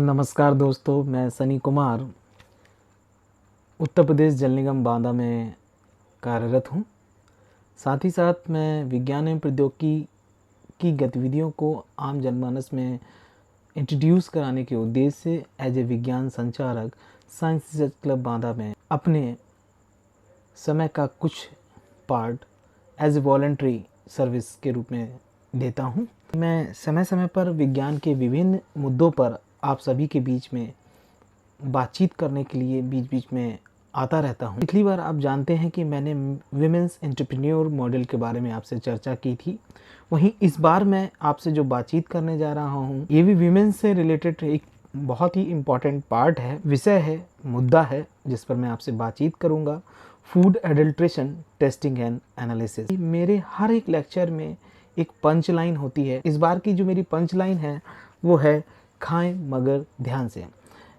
नमस्कार दोस्तों, मैं सनी कुमार उत्तर प्रदेश जल निगम बांदा में कार्यरत हूँ। साथ ही साथ मैं विज्ञान एवं प्रौद्योगिकी की गतिविधियों को आम जनमानस में इंट्रोड्यूस कराने के उद्देश्य से एज ए विज्ञान संचालक साइंस रिसर्च क्लब बांदा में अपने समय का कुछ part as a voluntary service के रूप में देता हूँ। मैं समय समय पर विज्ञान के विभिन्न मुद्दों पर आप सभी के बीच में बातचीत करने के लिए बीच बीच में आता रहता हूँ। पिछली बार आप जानते हैं कि मैंने विमेंस एंटरप्रेन्योर मॉडल के बारे में आपसे चर्चा की थी। वहीं इस बार मैं आपसे जो बातचीत करने जा रहा हूँ ये भी विमेंस से रिलेटेड एक बहुत ही इम्पॉर्टेंट पार्ट है, विषय है, मुद्दा है जिस पर मैं आपसे बातचीत करूँगा। Food adulteration testing and analysis. मेरे हर एक लेक्चर में एक पंच लाइन होती है। इस बार की जो मेरी पंच लाइन है वो है खाएं मगर ध्यान से।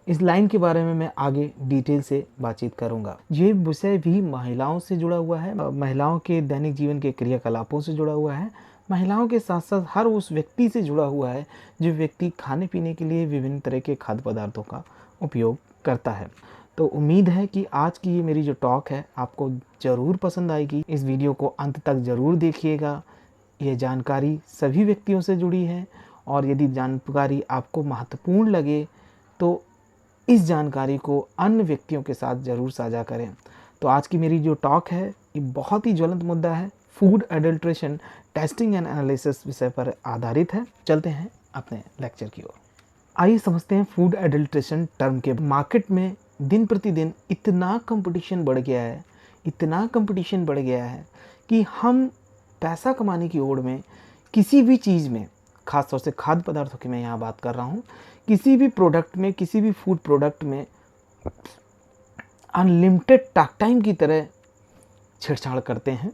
इस लाइन के बारे में मैं आगे डिटेल से बातचीत करूंगा। ये विषय भी महिलाओं से जुड़ा हुआ है, महिलाओं के दैनिक जीवन के क्रियाकलापों से जुड़ा हुआ है, महिलाओं के साथ साथ हर उस व्यक्ति से जुड़ा हुआ है जो व्यक्ति खाने पीने के लिए विभिन्न तरह के खाद्य पदार्थों का उपयोग करता है। तो उम्मीद है कि आज की ये मेरी जो टॉक है आपको ज़रूर पसंद आएगी। इस वीडियो को अंत तक ज़रूर देखिएगा। ये जानकारी सभी व्यक्तियों से जुड़ी है और यदि जानकारी आपको महत्वपूर्ण लगे तो इस जानकारी को अन्य व्यक्तियों के साथ ज़रूर साझा करें। तो आज की मेरी जो टॉक है ये बहुत ही ज्वलंत मुद्दा है, food adulteration testing and analysis विषय पर आधारित है। चलते हैं अपने लेक्चर की ओर। आइए समझते हैं फूड एडल्ट्रेशन टर्म के। मार्केट में दिन प्रतिदिन इतना कंपटीशन बढ़ गया है, इतना कंपटीशन बढ़ गया है कि हम पैसा कमाने की ओर में किसी भी चीज़ में, खासतौर से खाद्य पदार्थों की मैं यहाँ बात कर रहा हूँ, किसी भी प्रोडक्ट में, किसी भी फूड प्रोडक्ट में अनलिमिटेड टॉक टाइम की तरह छेड़छाड़ करते हैं।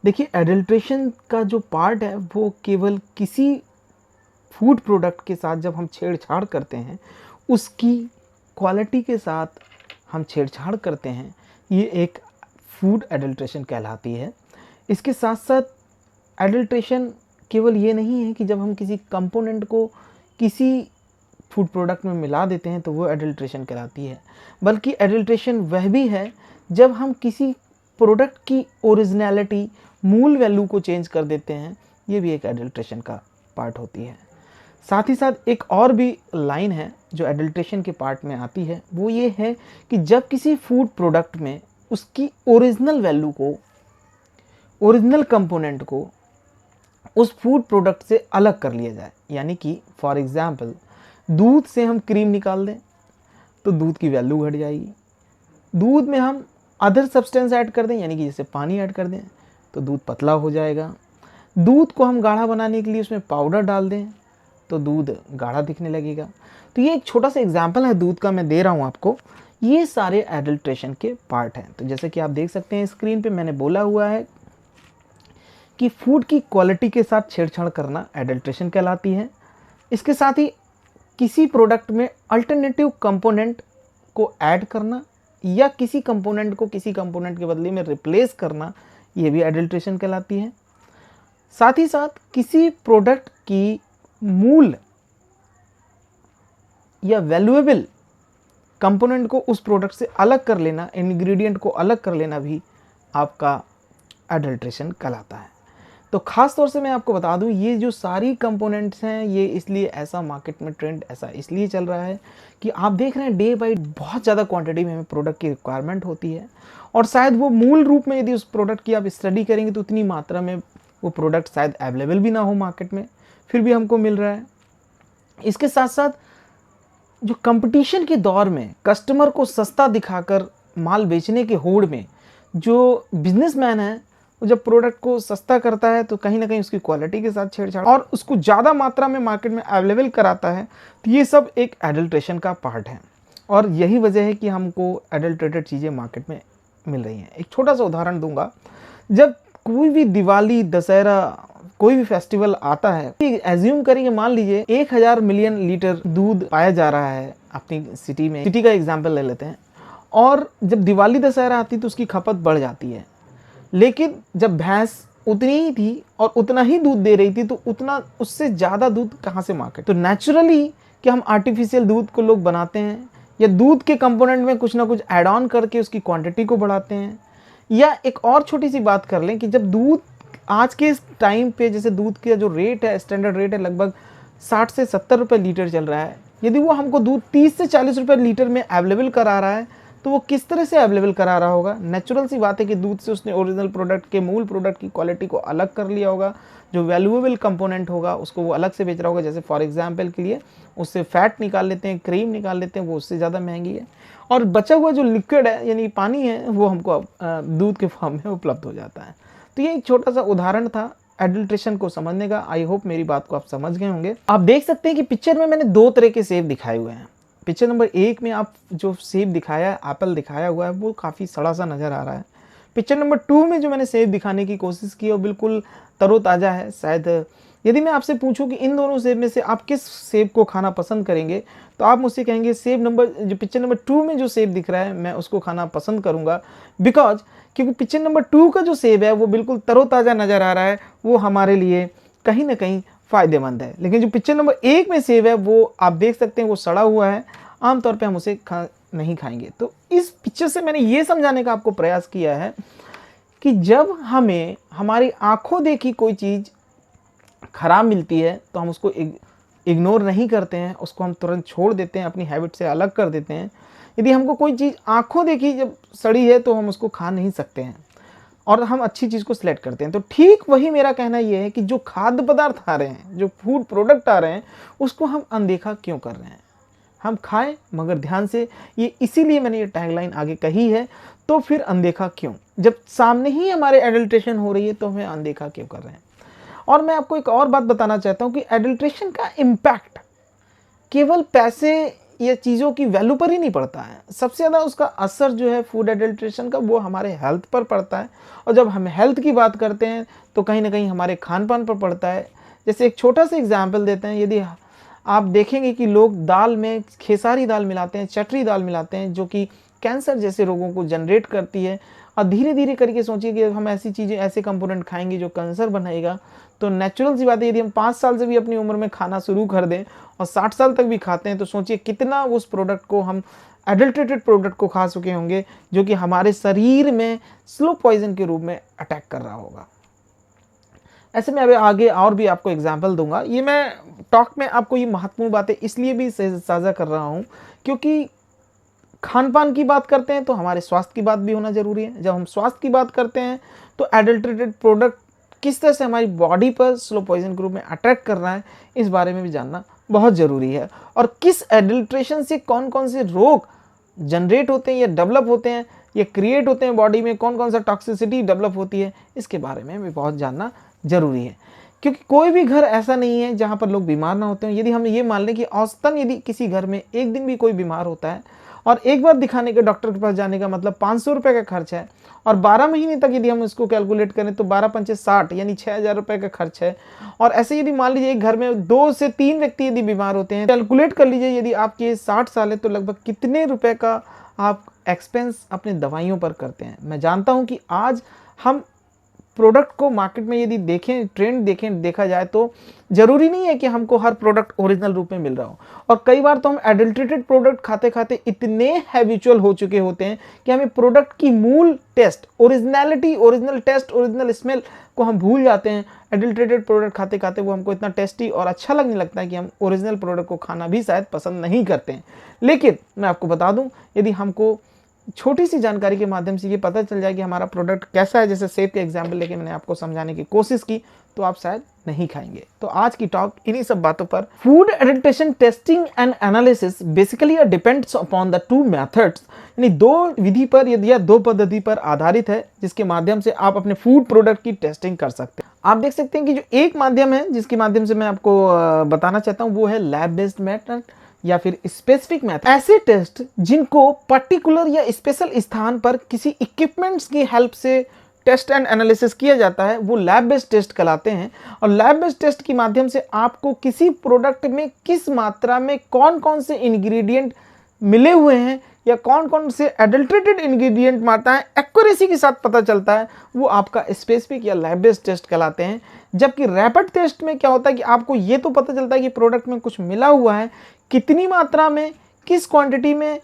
देखिए, एडल्ट्रेशन का जो पार्ट है वो केवल किसी फूड प्रोडक्ट के साथ जब हम छेड़छाड़ करते हैं उसकी क्वालिटी के साथ हम छेड़छाड़ करते हैं, ये एक फूड एडल्ट्रेशन कहलाती है। इसके साथ साथ एडल्ट्रेशन केवल ये नहीं है कि जब हम किसी कंपोनेंट को किसी फूड प्रोडक्ट में मिला देते हैं तो वो एडल्ट्रेशन कहलाती है, बल्कि एडल्ट्रेशन वह भी है जब हम किसी प्रोडक्ट की ओरिजिनलिटी, मूल वैल्यू को चेंज कर देते हैं, ये भी एक एडल्ट्रेशन का पार्ट होती है। साथ ही साथ एक और भी लाइन है जो एडल्ट्रेशन के पार्ट में आती है, वो ये है कि जब किसी फूड प्रोडक्ट में उसकी ओरिजिनल वैल्यू को, ओरिजिनल कंपोनेंट को उस फूड प्रोडक्ट से अलग कर लिया जाए। यानी कि फॉर एग्जांपल दूध से हम क्रीम निकाल दें तो दूध की वैल्यू घट जाएगी। दूध में हम अदर सब्सटेंस ऐड कर दें, यानी कि जैसे पानी ऐड कर दें तो दूध पतला हो जाएगा। दूध को हम गाढ़ा बनाने के लिए उसमें पाउडर डाल दें तो दूध गाढ़ा दिखने लगेगा। तो ये एक छोटा सा एग्जाम्पल है दूध का, मैं दे रहा हूँ आपको। ये सारे एडल्ट्रेशन के पार्ट हैं। तो जैसे कि आप देख सकते हैं स्क्रीन पे मैंने बोला हुआ है कि फूड की क्वालिटी के साथ छेड़छाड़ करना एडल्ट्रेशन कहलाती है। इसके साथ ही किसी प्रोडक्ट में अल्टरनेटिव कंपोनेंट को ऐड करना या किसी कंपोनेंट को किसी कंपोनेंट के बदले में रिप्लेस करना, ये भी एडल्ट्रेशन कहलाती है। साथ ही साथ किसी प्रोडक्ट की मूल या वैल्यूएबल कंपोनेंट को उस प्रोडक्ट से अलग कर लेना, इंग्रेडिएंट को अलग कर लेना भी आपका एडल्ट्रेशन कहलाता है। तो ख़ास तौर से मैं आपको बता दूं, ये जो सारी कंपोनेंट्स हैं ये इसलिए ऐसा मार्केट में ट्रेंड ऐसा इसलिए चल रहा है कि आप देख रहे हैं डे बाई बहुत ज़्यादा क्वांटिटी में हमें प्रोडक्ट की रिक्वायरमेंट होती है और शायद वो मूल रूप में यदि उस प्रोडक्ट की आप स्टडी करेंगे तो उतनी मात्रा में वो प्रोडक्ट शायद अवेलेबल भी ना हो मार्केट में, फिर भी हमको मिल रहा है। इसके साथ साथ जो कंपटीशन के दौर में कस्टमर को सस्ता दिखाकर माल बेचने के होड़ में जो बिजनेसमैन है वो जब प्रोडक्ट को सस्ता करता है तो कहीं ना कहीं उसकी क्वालिटी के साथ छेड़छाड़ और उसको ज़्यादा मात्रा में मार्केट में अवेलेबल कराता है, तो ये सब एक एडल्ट्रेशन का पार्ट है और यही वजह है कि हमको एडल्ट्रेटेड चीज़ें मार्केट में मिल रही हैं। एक छोटा सा उदाहरण दूंगा, जब कोई भी दिवाली, दशहरा, कोई भी फेस्टिवल आता है, एज्यूम करेंगे, मान लीजिए 1000 मिलियन लीटर दूध पाया जा रहा है अपनी सिटी में, सिटी का एग्जाम्पल ले लेते हैं, और जब दिवाली दशहरा आती तो उसकी खपत बढ़ जाती है। लेकिन जब भैंस उतनी ही थी और उतना ही दूध दे रही थी तो उतना उससे ज़्यादा दूध कहाँ से मार्केट, तो नेचुरली कि हम आर्टिफिशियल दूध को लोग बनाते हैं, या दूध के कंपोनेंट में कुछ ना कुछ ऐड ऑन करके उसकी क्वांटिटी को बढ़ाते हैं। या एक और छोटी सी बात कर लें कि जब दूध आज के इस टाइम पे, जैसे दूध का जो रेट है, स्टैंडर्ड रेट है लगभग 60 से 70 रुपये लीटर चल रहा है, यदि वो हमको दूध 30 से 40 रुपये लीटर में अवेलेबल करा रहा है तो वो किस तरह से अवेलेबल करा रहा होगा। नेचुरल सी बात है कि दूध से उसने ओरिजिनल प्रोडक्ट के, मूल प्रोडक्ट की क्वालिटी को अलग कर लिया होगा, जो वैल्यूएबल कंपोनेंट होगा उसको वो अलग से बेच रहा होगा। जैसे फॉर एग्जांपल के लिए उससे फैट निकाल लेते हैं, क्रीम निकाल लेते हैं, वो उससे ज़्यादा महंगी है, और बचा हुआ जो लिक्विड है यानी पानी है वो हमको दूध के फॉर्म में उपलब्ध हो जाता है। तो ये एक छोटा सा उदाहरण था एडल्ट्रेशन को समझने का। आई होप मेरी बात को आप समझ गए होंगे। आप देख सकते हैं कि पिक्चर में मैंने 2 तरह के सेब दिखाए हुए हैं। पिक्चर नंबर 1 में आप जो सेब दिखाया है, एप्पल दिखाया हुआ है, वो काफ़ी सड़ा सा नज़र आ रहा है। पिक्चर नंबर 2 में जो मैंने सेब दिखाने की कोशिश की वो बिल्कुल तरोताज़ा है। शायद यदि मैं आपसे पूछूं कि इन दोनों सेब में से आप किस सेब को खाना पसंद करेंगे, तो आप मुझसे कहेंगे सेब नंबर, जो पिक्चर नंबर 2 में जो सेब दिख रहा है मैं उसको खाना पसंद करूंगा, क्योंकि पिक्चर नंबर 2 का जो सेब है वो बिल्कुल तरोताज़ा नज़र आ रहा है, वो हमारे लिए कहीं ना कहीं फ़ायदेमंद है। लेकिन जो पिक्चर नंबर 1 में सेब है वो आप देख सकते हैं वो सड़ा हुआ है, आमतौर पे हम उसे नहीं खाएंगे। तो इस पिक्चर से मैंने ये समझाने का आपको प्रयास किया है कि जब हमें हमारी आंखों देखी कोई चीज़ खराब मिलती है तो हम उसको इग्नोर नहीं करते हैं, उसको हम तुरंत छोड़ देते हैं, अपनी हैबिट से अलग कर देते हैं। यदि हमको कोई चीज़ आंखों देखी जब सड़ी है तो हम उसको खा नहीं सकते हैं और हम अच्छी चीज़ को सिलेक्ट करते हैं। तो ठीक वही मेरा कहना यह है कि जो खाद्य पदार्थ आ रहे हैं, जो फूड प्रोडक्ट आ रहे हैं, उसको हम अनदेखा क्यों कर रहे हैं। हम खाएं मगर ध्यान से, ये इसीलिए मैंने ये टैगलाइन आगे कही है। तो फिर अनदेखा क्यों, जब सामने ही हमारे एडल्ट्रेशन हो रही है तो हमें अनदेखा क्यों कर रहे हैं। और मैं आपको एक और बात बताना चाहता हूं कि एडल्ट्रेशन का इम्पैक्ट केवल पैसे या चीज़ों की वैल्यू पर ही नहीं पड़ता है। सबसे ज़्यादा उसका असर जो है फूड एडल्ट्रेशन का वो हमारे हेल्थ पर पड़ता है। और जब हम हेल्थ की बात करते हैं तो कहीं ना कहीं हमारे खान पान पर पड़ता है। जैसे एक छोटा सा एग्जाम्पल देते हैं, यदि आप देखेंगे कि लोग दाल में खेसारी दाल मिलाते हैं, चटरी दाल मिलाते हैं, जो कि कैंसर जैसे रोगों को जनरेट करती है। और धीरे धीरे करके सोचिए कि हम ऐसी चीज़ें, ऐसे कंपोनेंट खाएंगे जो कैंसर बनाएगा, तो नेचुरल सी बात है यदि हम 5 साल से भी अपनी उम्र में खाना शुरू कर दें और 60 साल तक भी खाते हैं तो सोचिए कितना उस प्रोडक्ट को, हम एडल्ट्रेटेड प्रोडक्ट को खा चुके होंगे, जो कि हमारे शरीर में स्लो पॉइजन के रूप में अटैक कर रहा होगा। ऐसे में अभी आगे और भी आपको एग्जाम्पल दूंगा। ये मैं टॉक में आपको ये महत्वपूर्ण बातें इसलिए भी साझा कर रहा हूँ क्योंकि खान पान की बात करते हैं तो हमारे स्वास्थ्य की बात भी होना जरूरी है। जब हम स्वास्थ्य की बात करते हैं तो एडल्ट्रेटेड प्रोडक्ट किस तरह से हमारी बॉडी पर स्लो पॉइजन के रूप में अटैक कर रहा है, इस बारे में भी जानना बहुत ज़रूरी है। और किस एडल्ट्रेशन से कौन कौन से रोग जनरेट होते हैं या डेवलप होते हैं या क्रिएट होते हैं बॉडी में, कौन कौन सा टॉक्सिसिटी डेवलप होती है, इसके बारे में भी बहुत जानना ज़रूरी है। क्योंकि कोई भी घर ऐसा नहीं है जहाँ पर लोग बीमार ना होते हैं। यदि हम ये मान लें कि औसतन यदि किसी घर में एक दिन भी कोई बीमार होता है और एक बार दिखाने के डॉक्टर के पास जाने का मतलब 500 रुपये का खर्च है, और 12 महीने तक यदि हम इसको कैलकुलेट करें तो 12 पंचे 60 यानी 6000 रुपये का खर्च है। और ऐसे यदि मान लीजिए एक घर में 2 से 3 व्यक्ति यदि बीमार होते हैं, कैलकुलेट कर लीजिए यदि आपके 60 साल है तो लगभग कितने रुपए का आप एक्सपेंस अपने दवाइयों पर करते हैं। मैं जानता हूं कि आज हम प्रोडक्ट को मार्केट में यदि देखें, ट्रेंड देखा जाए तो जरूरी नहीं है कि हमको हर प्रोडक्ट ओरिजिनल रूप में मिल रहा हो। और कई बार तो हम एडल्ट्रेटेड प्रोडक्ट खाते खाते इतने हैबिचुअल हो चुके होते हैं कि हमें प्रोडक्ट की मूल taste, originality, original taste, original smell को हम भूल जाते हैं। एडल्ट्रेटेड प्रोडक्ट खाते खाते वो हमको इतना टेस्टी और अच्छा लगने लगता है कि हम ओरिजिनल प्रोडक्ट को खाना भी शायद पसंद नहीं करते हैं। लेकिन मैं आपको बता दूं, यदि हमको छोटी सी जानकारी के माध्यम से ये पता चल जाए कि हमारा प्रोडक्ट कैसा है, जैसे सेब के एग्जाम्पल लेके मैंने आपको समझाने की कोशिश की, तो आप शायद नहीं खाएंगे। तो आज की टॉक इन्हीं सब बातों पर। Food adulteration testing and analysis basically depends upon the 2 methods, यानी 2 विधि पर या 2 पद्धति पर आधारित है जिसके माध्यम से आप अपने फूड प्रोडक्ट की टेस्टिंग कर सकते हैं। आप देख सकते हैं कि जो एक माध्यम है जिसके माध्यम से मैं आपको बताना चाहता हूँ वो है लैब बेस्ड मेथड या फिर स्पेसिफिक मेथड। ऐसे टेस्ट जिनको पर्टिकुलर या स्पेशल स्थान पर किसी इक्विपमेंट्स की हेल्प से टेस्ट एंड एनालिसिस किया जाता है वो लैब बेस्ड टेस्ट कहलाते हैं। और लैब बेस्ड टेस्ट की माध्यम से आपको किसी प्रोडक्ट में किस मात्रा में कौन कौन से इंग्रेडिएंट मिले हुए हैं या कौन कौन से एडल्ट्रेटेड इंग्रेडिएंट मात्रा है एक्यूरेसी के साथ पता चलता है, वो आपका स्पेसिफिक या लैब बेस्ड टेस्ट कहलाते हैं। जबकि रैपिड टेस्ट में क्या होता है कि आपको ये तो पता चलता है कि प्रोडक्ट में कुछ मिला हुआ है, कितनी मात्रा में, किस क्वांटिटी में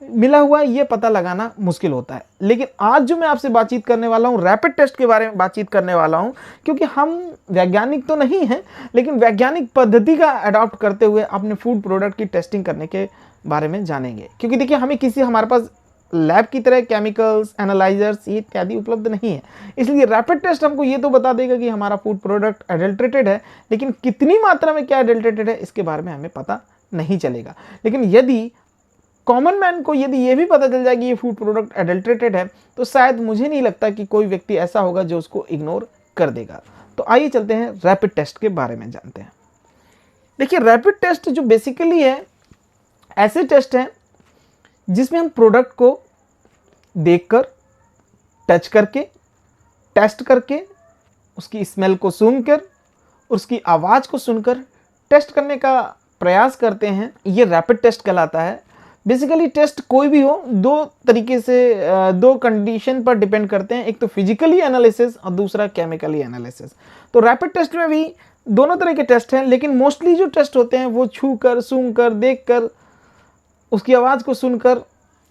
मिला हुआ है, ये पता लगाना मुश्किल होता है। लेकिन आज जो मैं आपसे बातचीत करने वाला हूँ, रैपिड टेस्ट के बारे में बातचीत करने वाला हूँ, क्योंकि हम वैज्ञानिक तो नहीं हैं, लेकिन वैज्ञानिक पद्धति का अडॉप्ट करते हुए अपने फूड प्रोडक्ट की टेस्टिंग करने के बारे में जानेंगे। क्योंकि देखिए, हमारे पास लैब की तरह केमिकल्स, एनालाइजर्स ये इत्यादि उपलब्ध नहीं है, इसलिए रैपिड टेस्ट हमको ये तो बता देगा कि हमारा फूड प्रोडक्ट एडल्ट्रेटेड है, लेकिन कितनी मात्रा में क्या एडल्ट्रेटेड है इसके बारे में हमें पता नहीं चलेगा। लेकिन यदि कॉमन मैन को यदि ये भी पता चल जाए कि ये फूड प्रोडक्ट एडल्ट्रेटेड है, तो शायद मुझे नहीं लगता कि कोई व्यक्ति ऐसा होगा जो उसको इग्नोर कर देगा। तो आइए चलते हैं रैपिड टेस्ट के बारे में जानते हैं। देखिए, रैपिड टेस्ट जो बेसिकली है, ऐसे टेस्ट हैं जिसमें हम प्रोडक्ट को देखकर, टच करके, टेस्ट करके, उसकी स्मेल को सुनकर, उसकी आवाज़ को सुनकर टेस्ट करने का प्रयास करते हैं। ये रैपिड टेस्ट कहलाता है। बेसिकली टेस्ट कोई भी हो, दो तरीके से, दो कंडीशन पर डिपेंड करते हैं, एक तो फिजिकली एनालिसिस और दूसरा केमिकली एनालिसिस। तो रैपिड टेस्ट में भी दोनों तरह के टेस्ट हैं, लेकिन मोस्टली जो टेस्ट होते हैं वो छू कर, सूंघ कर, देख कर, उसकी आवाज़ को सुनकर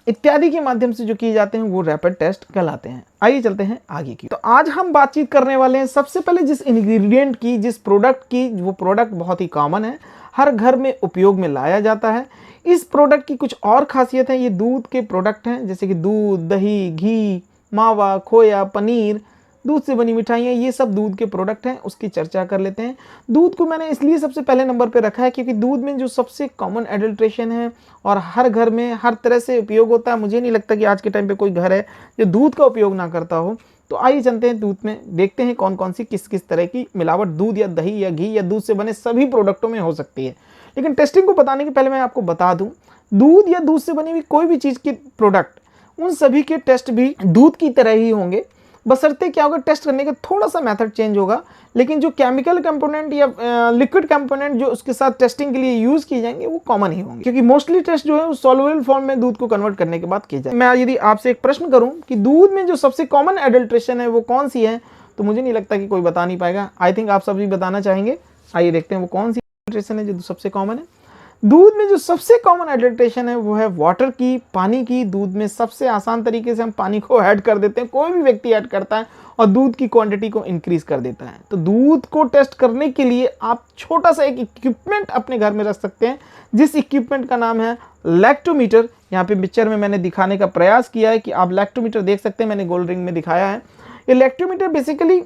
इत्यादि के माध्यम से जो किए जाते हैं वो रैपिड टेस्ट कहलाते हैं। आइए चलते हैं आगे की। तो आज हम बातचीत करने वाले हैं सबसे पहले जिस इंग्रेडिएंट की, जिस प्रोडक्ट की, वो प्रोडक्ट बहुत ही कॉमन है, हर घर में उपयोग में लाया जाता है। इस प्रोडक्ट की कुछ और खासियत है। ये दूध के प्रोडक्ट हैं, जैसे कि दूध, दही, घी, मावा, खोया, पनीर, दूध से बनी मिठाइयाँ, ये सब दूध के प्रोडक्ट हैं। उसकी चर्चा कर लेते हैं। दूध को मैंने इसलिए सबसे पहले नंबर पे रखा है क्योंकि दूध में जो सबसे कॉमन एडल्ट्रेशन है और हर घर में हर तरह से उपयोग होता है। मुझे नहीं लगता कि आज के टाइम पे कोई घर है जो दूध का उपयोग ना करता हो। तो आइए चलते हैं दूध में, देखते हैं कौन कौन सी किस किस तरह की मिलावट दूध या दही या घी या दूध से बने सभी प्रोडक्टों में हो सकती है। लेकिन टेस्टिंग को बताने के पहले मैं आपको बता दूं, दूध या दूध से बनी हुई कोई भी चीज़ की प्रोडक्ट, उन सभी के टेस्ट भी दूध की तरह ही होंगे, बशर्ते क्या होगा, टेस्ट करने का थोड़ा सा मेथड चेंज होगा। लेकिन जो केमिकल कंपोनेंट या लिक्विड कंपोनेंट जो उसके साथ टेस्टिंग के लिए यूज किए जाएंगे वो कॉमन ही होंगे, क्योंकि मोस्टली टेस्ट जो है वो सॉल्युबल फॉर्म में दूध को कन्वर्ट करने के बाद किए जाए। मैं यदि आपसे एक प्रश्न करूं कि दूध में जो सबसे कॉमन एडल्ट्रेशन है वो कौन सी है, तो मुझे नहीं लगता कि कोई बता नहीं पाएगा। आई थिंक आप सभी बताना चाहेंगे। आइए देखते हैं वो कौन सी एडल्ट्रेशन है जो सबसे कॉमन है। दूध में जो सबसे कॉमन एडल्ट्रेशन है वो है वाटर की, पानी की। दूध में सबसे आसान तरीके से हम पानी को ऐड कर देते हैं, कोई भी व्यक्ति ऐड करता है और दूध की क्वांटिटी को इंक्रीज कर देता है। तो दूध को टेस्ट करने के लिए आप छोटा सा एक इक्विपमेंट अपने घर में रख सकते हैं, जिस इक्विपमेंट का नाम है लैक्टोमीटर। यहाँ पे पिक्चर में मैंने दिखाने का प्रयास किया है कि आप लैक्टोमीटर देख सकते हैं, मैंने गोल्ड रिंग में दिखाया है। ये लैक्टोमीटर बेसिकली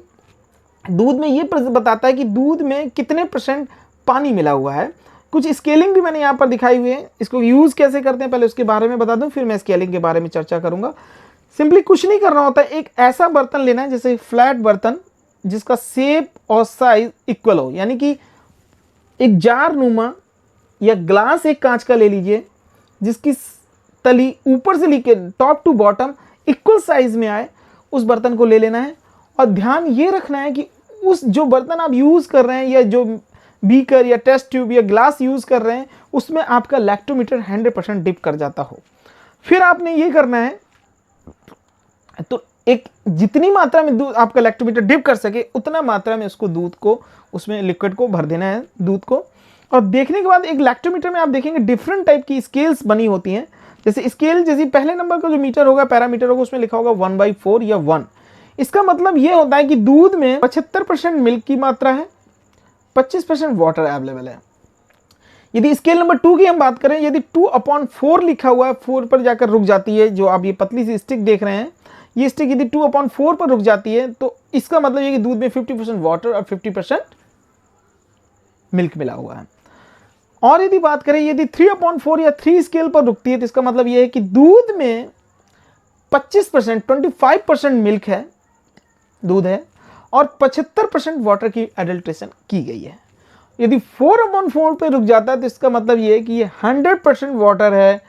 दूध में ये बताता है कि दूध में कितने % पानी मिला हुआ है। कुछ स्केलिंग भी मैंने यहाँ पर दिखाई हुई है। इसको यूज़ कैसे करते हैं पहले उसके बारे में बता दूं, फिर मैं स्केलिंग के बारे में चर्चा करूंगा। सिंपली कुछ नहीं करना होता है, एक ऐसा बर्तन लेना है जैसे फ्लैट बर्तन जिसका शेप और साइज इक्वल हो, यानी कि एक जार नुमा या ग्लास एक कांच का ले लीजिए जिसकी तली ऊपर से लेके top to bottom equal size में आए, उस बर्तन को ले लेना है। और ध्यान ये रखना है कि उस जो बर्तन आप यूज़ कर रहे हैं या जो बीकर या टेस्ट ट्यूब या ग्लास यूज़ कर रहे हैं उसमें आपका लैक्टोमीटर 100% डिप कर जाता हो। फिर आपने ये करना है, तो एक जितनी मात्रा में दूध आपका लैक्टोमीटर डिप कर सके उतना मात्रा में उसको दूध को, उसमें लिक्विड को भर देना है दूध को। और देखने के बाद एक लैक्टोमीटर में आप देखेंगे डिफरेंट टाइप की स्केल्स बनी होती हैं। जैसे स्केल, जैसे पहले नंबर का जो मीटर होगा, पैरामीटर होगा, उसमें लिखा होगा 1/4 या 1। इसका मतलब ये होता है कि दूध में 75% मिल्क की मात्रा है, 25% वाटर अवेलेबल है। यदि स्केल नंबर 2 की हम बात करें, यदि 2/4 लिखा हुआ है, 4 पर जाकर रुक जाती है, जो आप ये पतली सी स्टिक देख रहे हैं, ये स्टिक यदि 2/4 पर रुक जाती है तो इसका मतलब ये कि दूध में 50% वाटर और 50% मिल्क मिला हुआ है। और यदि बात करें, यदि 3/4 या 3 स्केल पर रुकती है तो इसका मतलब ये है कि दूध में 25% मिल्क है, दूध है, और 75% वाटर की एडल्ट्रेशन की गई है। यदि 4/4 पे रुक जाता है तो इसका मतलब ये है कि ये 100% वाटर है,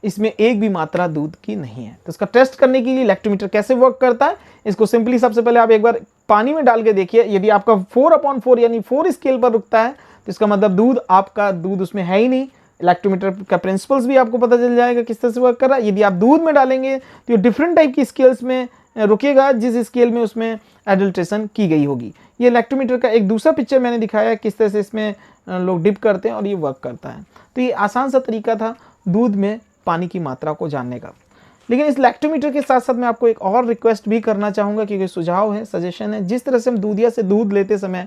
इसमें एक भी मात्रा दूध की नहीं है। तो इसका टेस्ट करने के लिए लैक्टोमीटर कैसे वर्क करता है, इसको सिंपली सबसे पहले आप एक बार पानी में डाल के देखिए। यदि आपका 4/4 यानी 4 स्केल पर रुकता है तो इसका मतलब आपका दूध उसमें है ही नहीं। लैक्टोमीटर का प्रिंसिपल्स भी आपको पता चल जाएगा किस तरह से वर्क कर रहा है। यदि आप दूध में डालेंगे तो ये डिफरेंट टाइप की स्केल्स में रुकेगा जिस स्केल में उसमें एडल्ट्रेशन की गई होगी। ये लैक्टोमीटर का एक दूसरा पिक्चर मैंने दिखाया किस तरह से इसमें लोग डिप करते हैं और ये वर्क करता है। तो ये आसान सा तरीका था दूध में पानी की मात्रा को जानने का। लेकिन इस लैक्टोमीटर के साथ साथ मैं आपको एक और रिक्वेस्ट भी करना चाहूँगा, क्योंकि सुझाव है, सजेशन है। जिस तरह से हम दूधिया से दूध लेते समय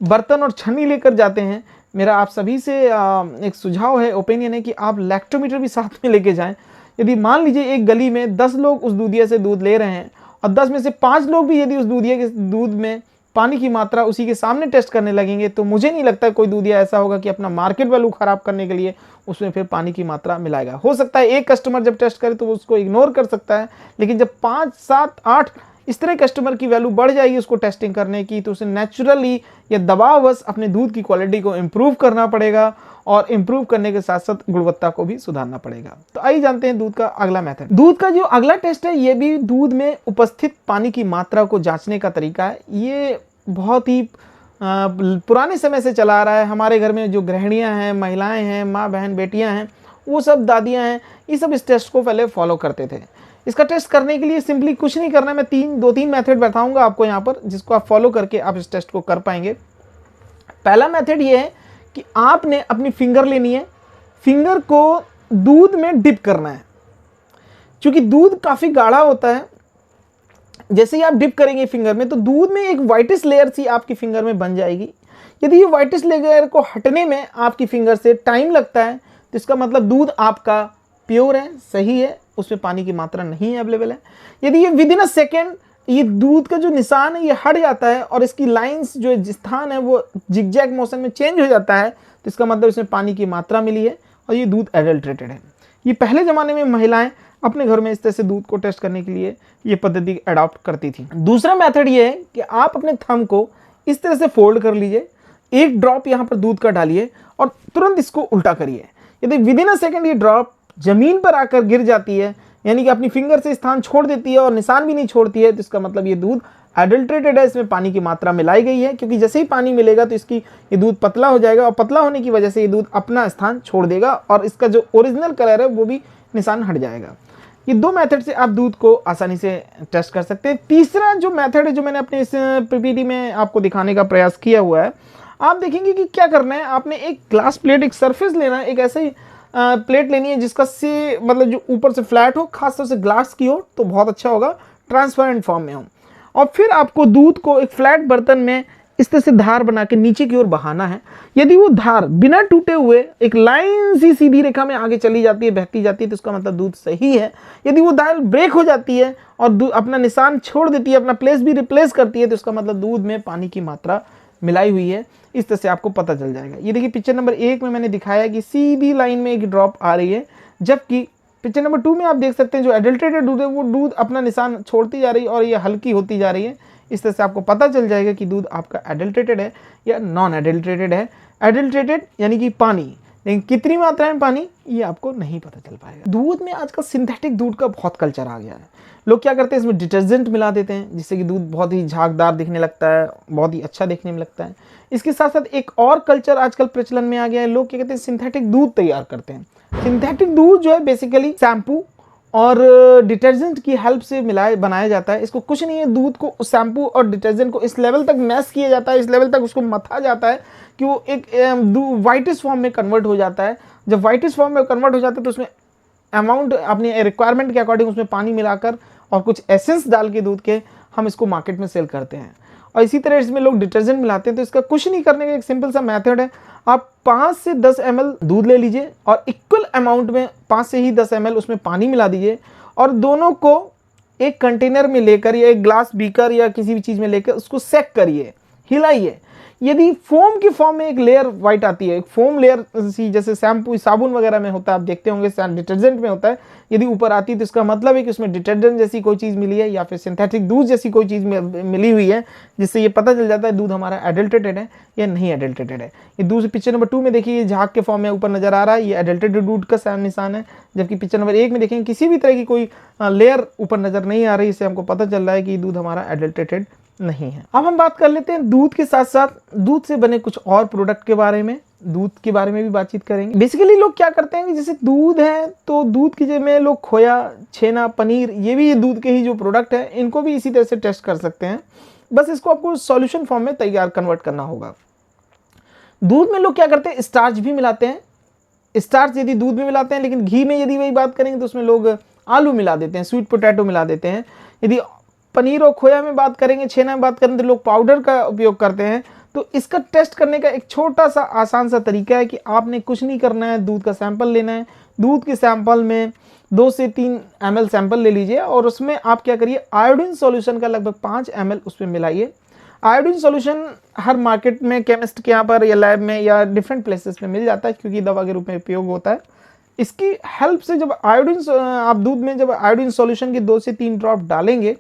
बर्तन और छन्नी लेकर जाते हैं, मेरा आप सभी से एक सुझाव है, ओपिनियन है कि आप लैक्टोमीटर भी साथ में लेके जाएं। यदि मान लीजिए एक गली में 10 लोग उस दूधिया से दूध ले रहे हैं और 10 में से 5 लोग भी यदि उस दूधिया के दूध में पानी की मात्रा उसी के सामने टेस्ट करने लगेंगे, तो मुझे नहीं लगता कोई दूधिया ऐसा होगा कि अपना मार्केट वैल्यू खराब करने के लिए उसमें फिर पानी की मात्रा मिलाएगा। हो सकता है एक कस्टमर जब टेस्ट करे तो वो उसको इग्नोर कर सकता है, लेकिन जब 5, 7, 8 इस तरह कस्टमर की वैल्यू बढ़ जाएगी उसको टेस्टिंग करने की, तो उसे नेचुरली या दबावश अपने दूध की क्वालिटी को इम्प्रूव करना पड़ेगा और इम्प्रूव करने के साथ साथ गुणवत्ता को भी सुधारना पड़ेगा। तो आइए जानते हैं दूध का अगला मेथड। दूध का जो अगला टेस्ट है ये भी दूध में उपस्थित पानी की मात्रा को जांचने का तरीका है। ये बहुत ही पुराने समय से चला आ रहा है। हमारे घर में जो गृहिणियाँ हैं, महिलाएं हैं, माँ बहन बेटियाँ हैं, वो सब दादियाँ हैं, ये सब इस टेस्ट को पहले फॉलो करते थे। इसका टेस्ट करने के लिए सिंपली कुछ नहीं करना है, मैं 2-3 मेथड बताऊंगा आपको यहाँ पर, जिसको आप फॉलो करके आप इस टेस्ट को कर पाएंगे। पहला मेथड ये है कि आपने अपनी फिंगर लेनी है, फिंगर को दूध में डिप करना है। क्योंकि दूध काफ़ी गाढ़ा होता है, जैसे ही आप डिप करेंगे फिंगर में तो दूध में एक वाइटिश लेयर सी आपकी फिंगर में बन जाएगी। यदि ये वाइटिश लेयर को हटने में आपकी फिंगर से टाइम लगता है तो इसका मतलब दूध आपका प्योर है, सही है, उसमें पानी की मात्रा नहीं अवेलेबल है। यदि ये विदिन अ सेकेंड ये दूध का जो निशान है ये हट जाता है और इसकी लाइंस जो स्थान है वो जिगजैग मोशन में चेंज हो जाता है, तो इसका मतलब इसमें पानी की मात्रा मिली है और ये दूध एडल्ट्रेटेड है। ये पहले ज़माने में महिलाएं अपने घर में इस तरह से दूध को टेस्ट करने के लिए ये पद्धति अडॉप्ट करती थी। दूसरा मेथड ये है कि आप अपने थंब को इस तरह से फोल्ड कर लीजिए, एक ड्रॉप यहाँ पर दूध का डालिए और तुरंत इसको उल्टा करिए। यदि विदिन अ सेकेंड ये ड्रॉप जमीन पर आकर गिर जाती है, यानी कि अपनी फिंगर से स्थान छोड़ देती है और निशान भी नहीं छोड़ती है, तो इसका मतलब ये दूध एडल्ट्रेटेड है, इसमें पानी की मात्रा मिलाई गई है। क्योंकि जैसे ही पानी मिलेगा तो ये दूध पतला हो जाएगा और पतला होने की वजह से ये दूध अपना स्थान छोड़ देगा और इसका जो ओरिजिनल कलर है वो भी निशान हट जाएगा। ये 2 मेथड से आप दूध को आसानी से टेस्ट कर सकते हैं। तीसरा जो मेथड है जो मैंने अपने इस पीपीटी में आपको दिखाने का प्रयास किया हुआ है, आप देखेंगे कि क्या करना है। आपने एक ग्लास प्लेट, एक सरफेस लेना है, एक ऐसे ही प्लेट लेनी है जिसका मतलब जो ऊपर से फ्लैट हो, खासतौर से ग्लास की हो तो बहुत अच्छा होगा, ट्रांसपेरेंट फॉर्म में हो। और फिर आपको दूध को एक फ्लैट बर्तन में इस तरह से धार बना के नीचे की ओर बहाना है। यदि वो धार बिना टूटे हुए एक लाइन सी सीधी रेखा में आगे चली जाती है, बहती जाती है, तो इसका मतलब दूध सही है। यदि वो धार ब्रेक हो जाती है और अपना निशान छोड़ देती है, अपना प्लेस भी रिप्लेस करती है, तो इसका मतलब दूध में पानी की मात्रा मिलाई हुई है। इस तरह से आपको पता चल जाएगा। ये देखिए पिक्चर नंबर 1 में मैंने दिखाया कि सीधी लाइन में एक ड्रॉप आ रही है, जबकि पिक्चर नंबर 2 में आप देख सकते हैं जो एडल्ट्रेटेड दूध है वो दूध अपना निशान छोड़ती जा रही है और ये हल्की होती जा रही है। इस तरह से आपको पता चल जाएगा कि दूध आपका एडल्ट्रेटेड है या नॉन एडल्ट्रेटेड है। एडल्ट्रेटेड यानी कि पानी, लेकिन कितनी मात्रा में पानी ये आपको नहीं पता चल पाएगा। दूध में आजकल सिंथेटिक दूध का बहुत कल्चर आ गया है। लोग क्या करते हैं, इसमें डिटर्जेंट मिला देते हैं जिससे कि दूध बहुत ही झागदार दिखने लगता है, बहुत ही अच्छा दिखने में लगता है। इसके साथ साथ एक और कल्चर आजकल प्रचलन में आ गया है, लोग क्या कहते हैं सिंथेटिक दूध तैयार करते हैं। सिंथेटिक दूध जो है बेसिकली शैम्पू और डिटर्जेंट की हेल्प से बनाया जाता है। इसको कुछ नहीं है, दूध को शैम्पू और डिटर्जेंट को इस लेवल तक मैश किया जाता है, इस लेवल तक उसको मथा जाता है कि वो एक वाइटिश फॉर्म में कन्वर्ट हो जाता है। जब वाइटिश फॉर्म में कन्वर्ट हो जाता है तो उसमें अमाउंट अपनी रिक्वायरमेंट के अकॉर्डिंग उसमें पानी मिलाकर और कुछ एसेंस डाल के दूध के हम इसको मार्केट में सेल करते हैं। और इसी तरह इसमें लोग डिटर्जेंट मिलाते हैं। तो इसका कुछ नहीं करने का एक सिंपल सा मेथड है, आप 5 से 10 ml दूध ले लीजिए और इक्वल अमाउंट में 5 से ही 10 ml उसमें पानी मिला दीजिए और दोनों को एक कंटेनर में लेकर या एक ग्लास बीकर या किसी भी चीज़ में लेकर उसको सेक करिए, हिलाइए। यदि फोम की फॉर्म में एक लेयर वाइट आती है, एक फोम लेयर सी जैसे शैम्पू साबुन वगैरह में होता है, आप देखते होंगे डिटर्जेंट में होता है, यदि ऊपर आती है तो इसका मतलब है कि उसमें डिटर्जेंट जैसी कोई चीज़ मिली है या फिर सिंथेटिक दूध जैसी कोई चीज़ मिली हुई है, जिससे ये पता चल जाता है दूध हमारा एडल्ट्रेटेड है या नहीं एडल्ट्रेटेड है। ये दूसरे पिक्चर नंबर 2 में देखिए ये झाग के फॉर्म में ऊपर नजर आ रहा है, ये एडल्ट्रेटेड दूध का निशान है। जबकि पिक्चर नंबर 1 में देखेंगे किसी भी तरह की कोई लेयर ऊपर नजर नहीं आ रही, इससे हमको पता चल रहा है कि दूध हमारा एडल्ट्रेटेड नहीं है। अब हम बात कर लेते हैं दूध के साथ साथ दूध से बने कुछ और प्रोडक्ट के बारे में। दूध के बारे में भी बातचीत करेंगे। बेसिकली लोग क्या करते हैं कि जैसे दूध है तो दूध की जगह में लोग खोया, छेना, पनीर, ये भी दूध के ही जो प्रोडक्ट है इनको भी इसी तरह से टेस्ट कर सकते हैं। बस इसको आपको सॉल्यूशन फॉर्म में तैयार कन्वर्ट करना होगा। दूध में लोग क्या करते हैं, स्टार्च भी मिलाते हैं। स्टार्च यदि दूध में मिलाते हैं, लेकिन घी में यदि वही बात करेंगे तो उसमें लोग आलू मिला देते हैं, स्वीट पोटैटो मिला देते हैं। यदि पनीर और खोया में बात करेंगे, छेना में बात करें तो लोग पाउडर का उपयोग करते हैं। तो इसका टेस्ट करने का एक छोटा सा आसान सा तरीका है कि आपने कुछ नहीं करना है, दूध का सैंपल लेना है। दूध के सैंपल में 2 से 3 ml सैंपल ले लीजिए और उसमें आप क्या करिए, आयोडीन सॉल्यूशन का लगभग 5 ml उसमें मिलाइए। आयोडीन सॉल्यूशन हर मार्केट में केमिस्ट के यहाँ पर या लैब में या डिफरेंट प्लेसेस में मिल जाता है, क्योंकि दवा के रूप में उपयोग होता है। इसकी हेल्प से जब आयोडीन आप दूध में जब आयोडीन सॉल्यूशन के 2 से 3 ड्रॉप डालेंगे,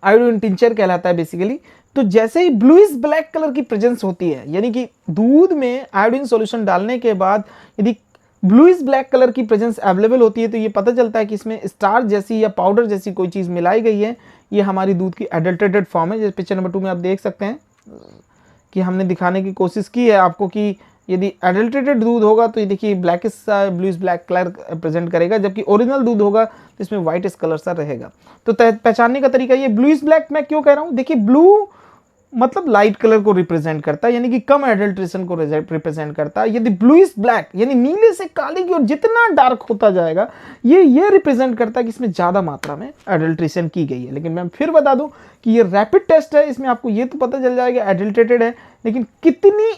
आयोडीन टिंचर कहलाता है बेसिकली, तो जैसे ही ब्लूइश ब्लैक कलर की प्रेजेंस होती है, यानी कि दूध में आयोडीन सॉल्यूशन डालने के बाद यदि ब्लूइश ब्लैक कलर की प्रेजेंस अवेलेबल होती है, तो ये पता चलता है कि इसमें स्टार्च जैसी या पाउडर जैसी कोई चीज़ मिलाई गई है। ये हमारी दूध की एडल्ट्रेटेड फॉर्म है। जैसे पिक्चर नंबर 2 में आप देख सकते हैं कि हमने दिखाने की कोशिश की है आपको कि यदि एडल्ट्रेटेड दूध होगा तो ये देखिए ब्लैकिश सा ब्लूइश ब्लैक कलर प्रेजेंट करेगा, जबकि ओरिजिनल दूध होगा तो इसमें व्हाइटिश कलर सा रहेगा। तो पहचानने का तरीका ये ब्लूइश ब्लैक मैं क्यों कह रहा हूँ, देखिए ब्लू मतलब लाइट कलर को रिप्रेजेंट करता है, यानी कि कम एडल्ट्रेशन को रिप्रेजेंट करता है। यदि ब्लूइश ब्लैक यानी नीले से काले की ओर जितना डार्क होता जाएगा, ये रिप्रेजेंट करता है कि इसमें ज़्यादा मात्रा में एडल्ट्रेशन की गई है। लेकिन मैं फिर बता दूं कि ये रैपिड टेस्ट है, इसमें आपको ये तो पता चल जाएगा एडल्ट्रेटेड है, लेकिन कितनी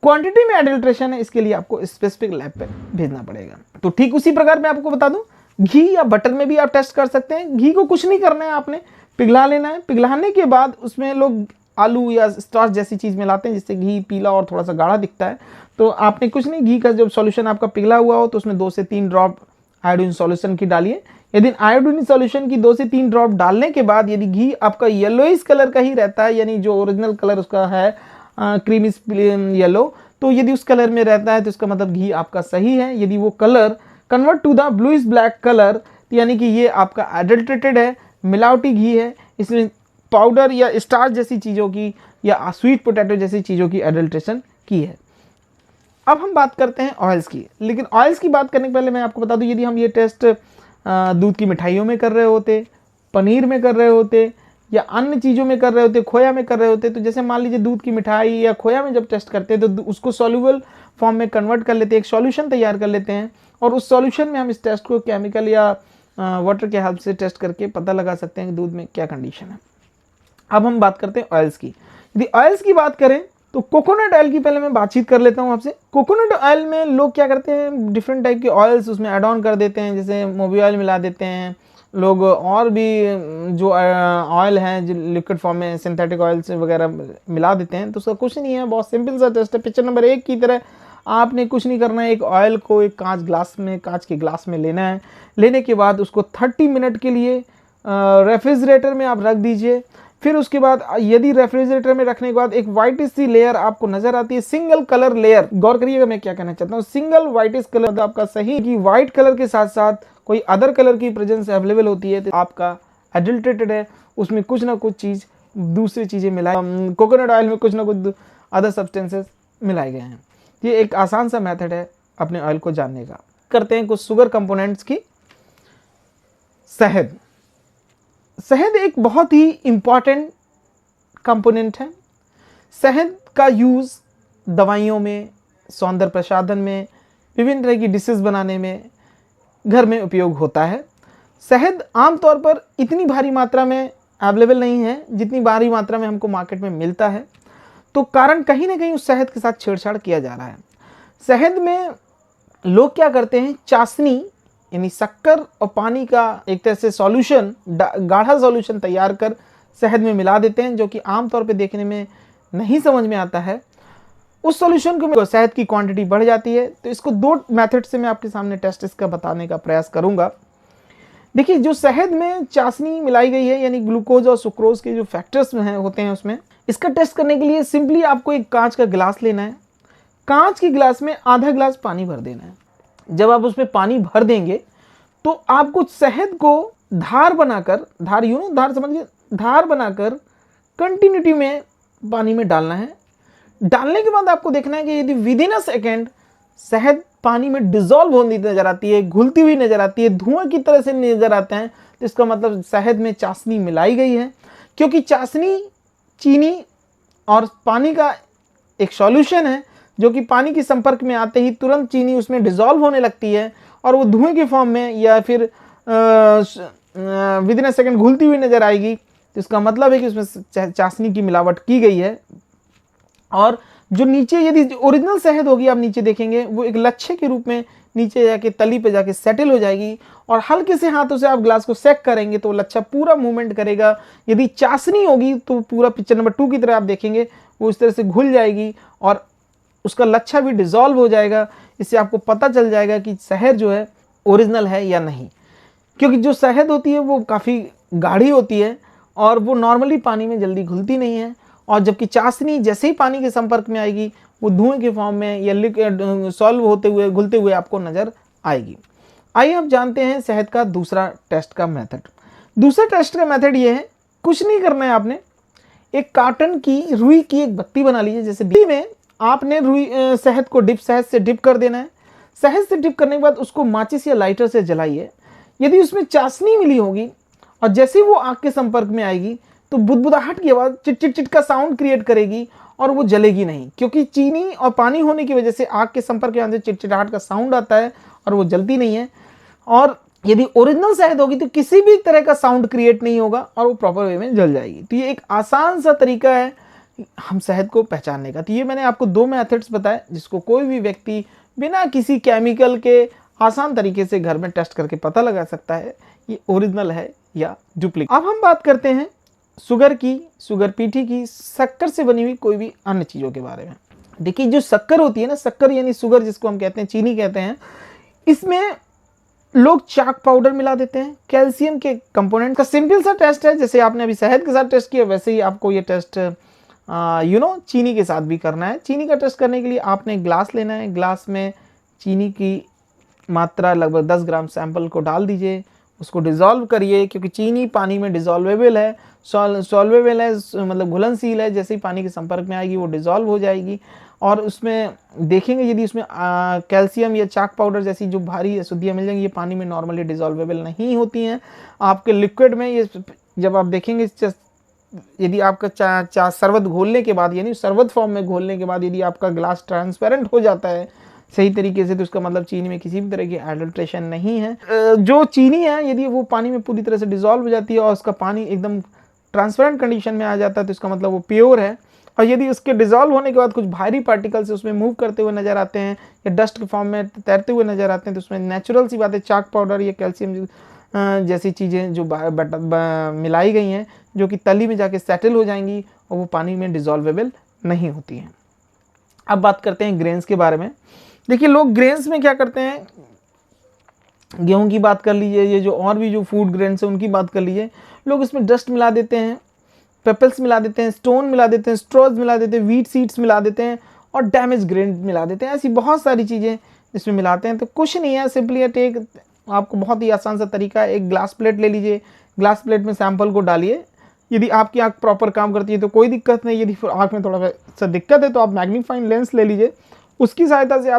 क्वांटिटी में एडल्ट्रेशन है इसके लिए आपको स्पेसिफिक लैब पे भेजना पड़ेगा। तो ठीक उसी प्रकार मैं आपको बता दूं, घी या बटर में भी आप टेस्ट कर सकते हैं। घी को कुछ नहीं करना है, आपने पिघला लेना है। पिघलाने के बाद उसमें लोग आलू या स्टार्च जैसी चीज़ मिलाते हैं, जिससे घी पीला और थोड़ा सा गाढ़ा दिखता है। तो आपने कुछ नहीं, घी का जब सॉल्यूशन आपका पिघला हुआ हो तो उसमें 2 से 3 ड्रॉप आयोडीन सॉल्यूशन की डालिए। यदि आयोडीन सॉल्यूशन की 2 से 3 ड्रॉप डालने के बाद यदि घी आपका येलोइश कलर का ही रहता है, यानी जो ओरिजिनल कलर उसका है क्रीमिश येलो, तो यदि उस कलर में रहता है तो इसका मतलब घी आपका सही है। यदि वो colour convert to the bluish black colour, यानी कि ये आपका एडल्ट्रेटेड है, मिलावटी घी है, इसमें पाउडर या स्टार्च जैसी चीज़ों की या स्वीट पोटैटो जैसी चीज़ों की एडल्ट्रेशन की है। अब हम बात करते हैं ऑयल्स की। लेकिन ऑयल्स की बात करने के पहले मैं आपको बता दूं, यदि हम ये टेस्ट दूध की मिठाइयों में कर रहे होते, पनीर में कर रहे होते या अन्य चीज़ों में कर रहे होते, खोया में कर रहे होते, तो जैसे मान लीजिए दूध की मिठाई या खोया में जब टेस्ट करते हैं तो उसको सॉल्यूबल फॉर्म में कन्वर्ट कर लेते हैं, एक सॉल्यूशन तैयार कर लेते हैं, और उस सॉल्यूशन में हम इस टेस्ट को केमिकल या वाटर के हेल्प से टेस्ट करके पता लगा सकते हैं कि दूध में क्या कंडीशन है। अब हम बात करते हैं ऑयल्स की। यदि ऑयल्स की बात करें तो कोकोनट ऑयल की पहले मैं बातचीत कर लेता हूं आपसे। कोकोनट ऑयल में लोग क्या करते हैं, डिफरेंट टाइप के ऑयल्स उसमें ऐड ऑन कर देते हैं, जैसे मोबी ऑयल मिला देते हैं लोग, और भी जो ऑयल हैं जो लिक्विड फॉर्म में सिंथेटिक ऑयल्स वगैरह मिला देते हैं। तो उसका कुछ नहीं है, बहुत सिंपल सा टेस्ट है। पिक्चर नंबर 1 की तरह आपने कुछ नहीं करना है, एक ऑयल को एक कांच के ग्लास में लेना है। लेने के बाद उसको 30 मिनट के लिए रेफ्रिजरेटर में आप रख दीजिए। फिर उसके बाद यदि रेफ्रिजरेटर में रखने के बाद एक व्हाइटिश सी लेयर आपको नजर आती है, सिंगल कलर लेयर, गौर करिएगा मैं क्या कहना चाहता हूँ, सिंगल व्हाइटिश कलर आपका सही कि व्हाइट कलर के साथ साथ कोई अदर कलर की प्रेजेंस अवेलेबल होती है तो आपका एडल्ट्रेटेड है, उसमें कुछ ना कुछ चीज़ दूसरी चीज़ें मिलाई, कोकोनट ऑयल में कुछ ना कुछ अदर सब्सटेंसेस मिलाए गए हैं। ये एक आसान सा मेथड है अपने ऑयल को जानने का। करते हैं कुछ शुगर कंपोनेंट्स की। शहद, शहद एक बहुत ही इम्पॉर्टेंट कंपोनेंट है। शहद का यूज़ दवाइयों में, सौंदर्य प्रसाधन में, विभिन्न तरह की डिशेस बनाने में, घर में उपयोग होता है। शहद आमतौर पर इतनी भारी मात्रा में अवेलेबल नहीं है जितनी भारी मात्रा में हमको मार्केट में मिलता है। तो कारण कहीं ना कहीं उस शहद के साथ छेड़छाड़ किया जा रहा है। शहद में लोग क्या करते हैं, चाशनी यानी शक्कर और पानी का एक तरह से सॉल्यूशन, गाढ़ा सॉल्यूशन तैयार कर शहद में मिला देते हैं, जो कि आमतौर पे देखने में नहीं समझ में आता है। उस सॉल्यूशन को शहद की क्वांटिटी बढ़ जाती है। तो इसको 2 मेथड से मैं आपके सामने टेस्ट इसका बताने का प्रयास करूंगा। देखिए, जो शहद में चाशनी मिलाई गई है, यानी ग्लूकोज और सुक्रोज के जो फैक्टर्स होते हैं उसमें, इसका टेस्ट करने के लिए सिंपली आपको एक कांच का गिलास लेना है। कांच के गिलास में आधा गिलास पानी भर देना है। जब आप उसमें पानी भर देंगे तो आपको शहद को धार बनाकर, धार समझिए, धार बनाकर कंटिन्यूटी में पानी में डालना है। डालने के बाद आपको देखना है कि यदि विद इन अ सेकेंड शहद पानी में डिजोल्व होती नजर आती है, घुलती हुई नजर आती है, धुआं की तरह से नजर आते हैं, तो इसका मतलब शहद में चाशनी मिलाई गई है। क्योंकि चाशनी चीनी और पानी का एक सॉल्यूशन है जो कि पानी के संपर्क में आते ही तुरंत चीनी उसमें डिजोल्व होने लगती है और वो धुएं के फॉर्म में या फिर विद इन अ सेकेंड घुलती हुई नजर आएगी। तो इसका मतलब है कि उसमें चाशनी की मिलावट की गई है। और जो नीचे यदि ओरिजिनल शहद होगी, आप नीचे देखेंगे वो एक लच्छे के रूप में नीचे जाके तली पे जाके सेटल हो जाएगी और हल्के से हाथों से आप ग्लास को सेक करेंगे तो लच्छा पूरा मूवमेंट करेगा। यदि चाशनी होगी तो पूरा पिक्चर नंबर 2 की तरह आप देखेंगे वो इस तरह से घुल जाएगी और उसका लच्छा भी डिजोल्व हो जाएगा। इससे आपको पता चल जाएगा कि शहद जो है ओरिजिनल है या नहीं। क्योंकि जो शहद होती है वो काफ़ी गाढ़ी होती है और वो नॉर्मली पानी में जल्दी घुलती नहीं है, और जबकि चाशनी जैसे ही पानी के संपर्क में आएगी वो धुएं के फॉर्म में या सॉल्व होते हुए घुलते हुए आपको नजर आएगी। आइए अब जानते हैं शहद का दूसरा टेस्ट का मेथड। दूसरा टेस्ट का मेथड ये है, कुछ नहीं करना है, आपने एक कार्टन की रुई की एक बत्ती बना लीजिए। जैसे बत्ती में आपने रुई शहद को शहद से डिप कर देना है। शहद से डिप करने के बाद उसको माचिस या लाइटर से जलाइए। यदि उसमें चाशनी मिली होगी और जैसे ही वो आग के संपर्क में आएगी तो बुदबुदाहट की आवाज़ चिट चिट चिट का साउंड क्रिएट करेगी और वो जलेगी नहीं, क्योंकि चीनी और पानी होने की वजह से आग के संपर्क के अंदर चिटचिटाहट का साउंड आता है और वो जलती नहीं है। और यदि ओरिजिनल शहद होगी तो किसी भी तरह का साउंड क्रिएट नहीं होगा और वो प्रॉपर वे में जल जाएगी। तो ये एक आसान सा तरीका है हम शहद को पहचानने का। तो ये मैंने आपको 2 मेथड्स बताए जिसको कोई भी व्यक्ति बिना किसी केमिकल के आसान तरीके से घर में टेस्ट करके पता लगा सकता है ये ओरिजिनल है या डुप्लीकेट। अब हम बात करते हैं शुगर की, शुगर पीठी की, शक्कर से बनी हुई कोई भी अन्य चीज़ों के बारे में। देखिए जो शक्कर होती है ना, शक्कर यानी शुगर जिसको हम कहते हैं, चीनी कहते हैं, इसमें लोग चाक पाउडर मिला देते हैं, कैल्शियम के कंपोनेंट का सिंपल सा टेस्ट है। जैसे आपने अभी शहद के साथ टेस्ट किया वैसे ही आपको ये टेस्ट चीनी के साथ भी करना है। चीनी का टेस्ट करने के लिए आपने ग्लास लेना है, ग्लास में चीनी की मात्रा लगभग 10 ग्राम सैंपल को डाल दीजिए, उसको डिज़ोल्व करिए। क्योंकि चीनी पानी में डिज़ोल्वेबल है, सॉल्वेबल है, मतलब घुलनशील है। जैसे ही पानी के संपर्क में आएगी वो डिज़ोल्व हो जाएगी। और उसमें देखेंगे यदि उसमें कैल्शियम या चाक पाउडर जैसी जो भारी अशुद्धियाँ मिल जाएंगी, ये पानी में नॉर्मली डिज़ोल्वेबल नहीं होती हैं। आपके लिक्विड में ये जब आप देखेंगे, यदि आपका शरबत घोलने के बाद यानी शरबत फॉर्म में घोलने के बाद यदि आपका ग्लास ट्रांसपेरेंट हो जाता है सही तरीके से, तो उसका मतलब चीनी में किसी भी तरह की एडल्ट्रेशन नहीं है। जो चीनी है यदि वो पानी में पूरी तरह से डिज़ोल्व हो जाती है और उसका पानी एकदम ट्रांसपेरेंट कंडीशन में आ जाता है तो इसका मतलब वो प्योर है। और यदि उसके डिज़ोल्व होने के बाद कुछ भारी पार्टिकल्स उसमें मूव करते हुए नजर आते हैं या डस्ट के फॉर्म में तैरते हुए नजर आते हैं, तो उसमें नेचुरल सी बात है चाक पाउडर या कैल्शियम जैसी चीज़ें जो मिलाई गई हैं जो कि तली में जाके सेटल हो जाएंगी और वो पानी में डिज़ोल्वेबल नहीं होती हैं। अब बात करते हैं ग्रेन्स के बारे में। देखिए लोग ग्रेन्स में क्या करते हैं, गेहूं की बात कर लीजिए, ये जो और भी जो फूड ग्रेन्स है उनकी बात कर लीजिए, लोग इसमें डस्ट मिला देते हैं, पेपल्स मिला देते हैं, स्टोन मिला देते हैं, स्ट्रॉज मिला देते हैं, वीट सीड्स मिला देते हैं और डैमेज ग्रेन मिला देते हैं। ऐसी बहुत सारी चीज़ें इसमें मिलाते हैं। तो कुछ नहीं है, सिंपली टेक, आपको बहुत ही आसान सा तरीका है, एक ग्लास प्लेट ले लीजिए, ग्लास प्लेट में सैंपल को डालिए। यदि आपकी आँख प्रॉपर काम करती है तो कोई दिक्कत नहीं, यदि आँख में थोड़ा सा दिक्कत है तो आप मैग्नीफाइंग लेंस ले लीजिए, उसकी सहायता से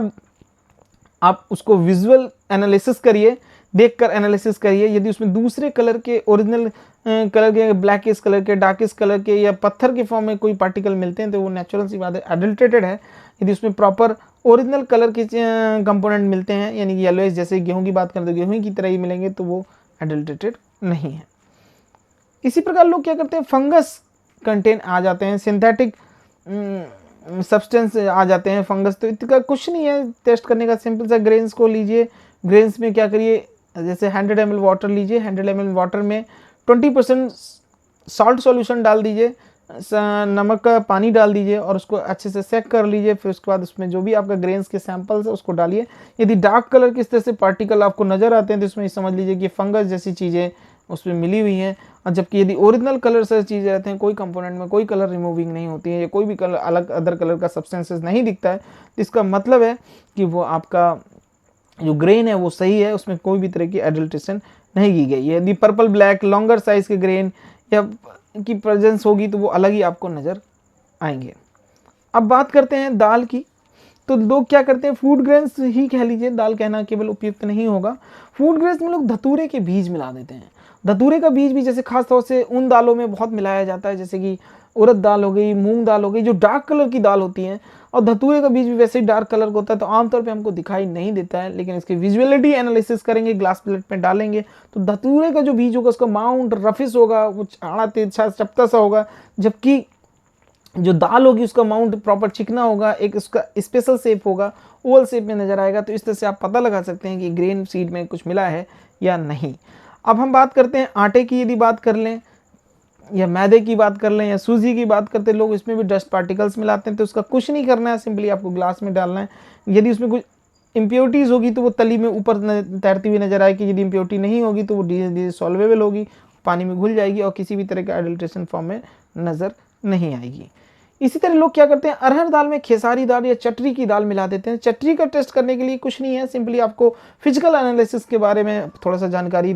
आप उसको विजुअल एनालिसिस करिए, देखकर एनालिसिस करिए। यदि उसमें दूसरे कलर के, ओरिजिनल कलर के, ब्लैकिश कलर के, डार्किश कलर के या पत्थर के फॉर्म में कोई पार्टिकल मिलते हैं तो वो नेचुरल सी बात है, एडल्ट्रेटेड है। यदि उसमें प्रॉपर ओरिजिनल कलर के कंपोनेंट मिलते हैं यानी कि येलोइश, जैसे गेहूं की बात करें तो गेहूं की तरह ही मिलेंगे, तो वो एडल्ट्रेटेड नहीं है। इसी प्रकार लोग क्या करते हैं, फंगस कंटेन आ जाते हैं, सिंथेटिक सब्सटेंस आ जाते हैं फंगस। तो इतना कुछ नहीं है टेस्ट करने का, सिंपल सा ग्रेन्स को लीजिए, ग्रेन्स में क्या करिए, जैसे 100 ml वाटर लीजिए, 100 ml वाटर में 20% सॉल्ट सॉल्यूशन डाल दीजिए, नमक का पानी डाल दीजिए और उसको अच्छे से सेक कर लीजिए। फिर उसके बाद उसमें जो भी आपका ग्रेन्स के सैंपल्स है उसको डालिए। यदि डार्क कलर किस तरह से पार्टिकल आपको नज़र आते हैं तो इसमें समझ लीजिए कि फंगस जैसी चीज़ें उसमें मिली हुई हैं। और जबकि यदि ओरिजिनल कलर से चीज़ें रहते हैं, कोई कंपोनेंट में कोई कलर रिमूविंग नहीं होती है या कोई भी कलर अलग अदर कलर का सब्सटेंसेस नहीं दिखता है, तो इसका मतलब है कि वो आपका जो ग्रेन है वो सही है, उसमें कोई भी तरह की एडल्ट्रेशन नहीं की गई है। यदि पर्पल ब्लैक लॉन्गर साइज के ग्रेन या की प्रेजेंस होगी तो वो अलग ही आपको नज़र आएंगे। अब बात करते हैं दाल की। तो लोग क्या करते हैं, फूड ग्रेन्स ही कह लीजिए, दाल कहना केवल उपयुक्त नहीं होगा। फूड ग्रेन्स में लोग धतूरे के बीज मिला देते हैं। धतूरे का बीज भी जैसे खास तौर से उन दालों में बहुत मिलाया जाता है, जैसे कि उड़द दाल हो गई, मूंग दाल हो गई, जो डार्क कलर की दाल होती हैं। और धतूरे का बीज भी वैसे ही डार्क कलर का होता है, तो आमतौर पे हमको दिखाई नहीं देता है, लेकिन इसकी विजुअलिटी एनालिसिस करेंगे, ग्लास प्लेट में डालेंगे, तो धतूरे का जो बीज होगा उसका माउंट रफिस होगा, वो आड़ा तिरछा चपटा सा होगा, जबकि जो दाल होगी उसका माउंट प्रॉपर चिकना होगा, एक उसका स्पेशल शेप होगा, ओवल शेप में नजर आएगा। तो इस तरह से आप पता लगा सकते हैं कि ग्रेन सीड में कुछ मिला है या नहीं। अब हम बात करते हैं आटे की, यदि बात कर लें या मैदे की बात कर लें या सूजी की बात करते हैं, लोग इसमें भी डस्ट पार्टिकल्स मिलाते हैं। तो उसका कुछ नहीं करना है, सिंपली आपको ग्लास में डालना है। यदि उसमें कुछ इम्प्योरिटीज़ होगी तो वो तली में ऊपर तैरती हुई नजर आएगी, यदि इम्प्योरिटी नहीं होगी तो वो धीरे धीरे सॉल्वेबल होगी, पानी में घुल जाएगी और किसी भी तरह के एडल्ट्रेशन फॉर्म में नजर नहीं आएगी। इसी तरह लोग क्या करते हैं, अरहर दाल में खेसारी दाल या चटरी की दाल मिला देते हैं। चटरी का टेस्ट करने के लिए कुछ नहीं है, सिंपली आपको फिजिकल एनालिसिस के बारे में थोड़ा सा जानकारी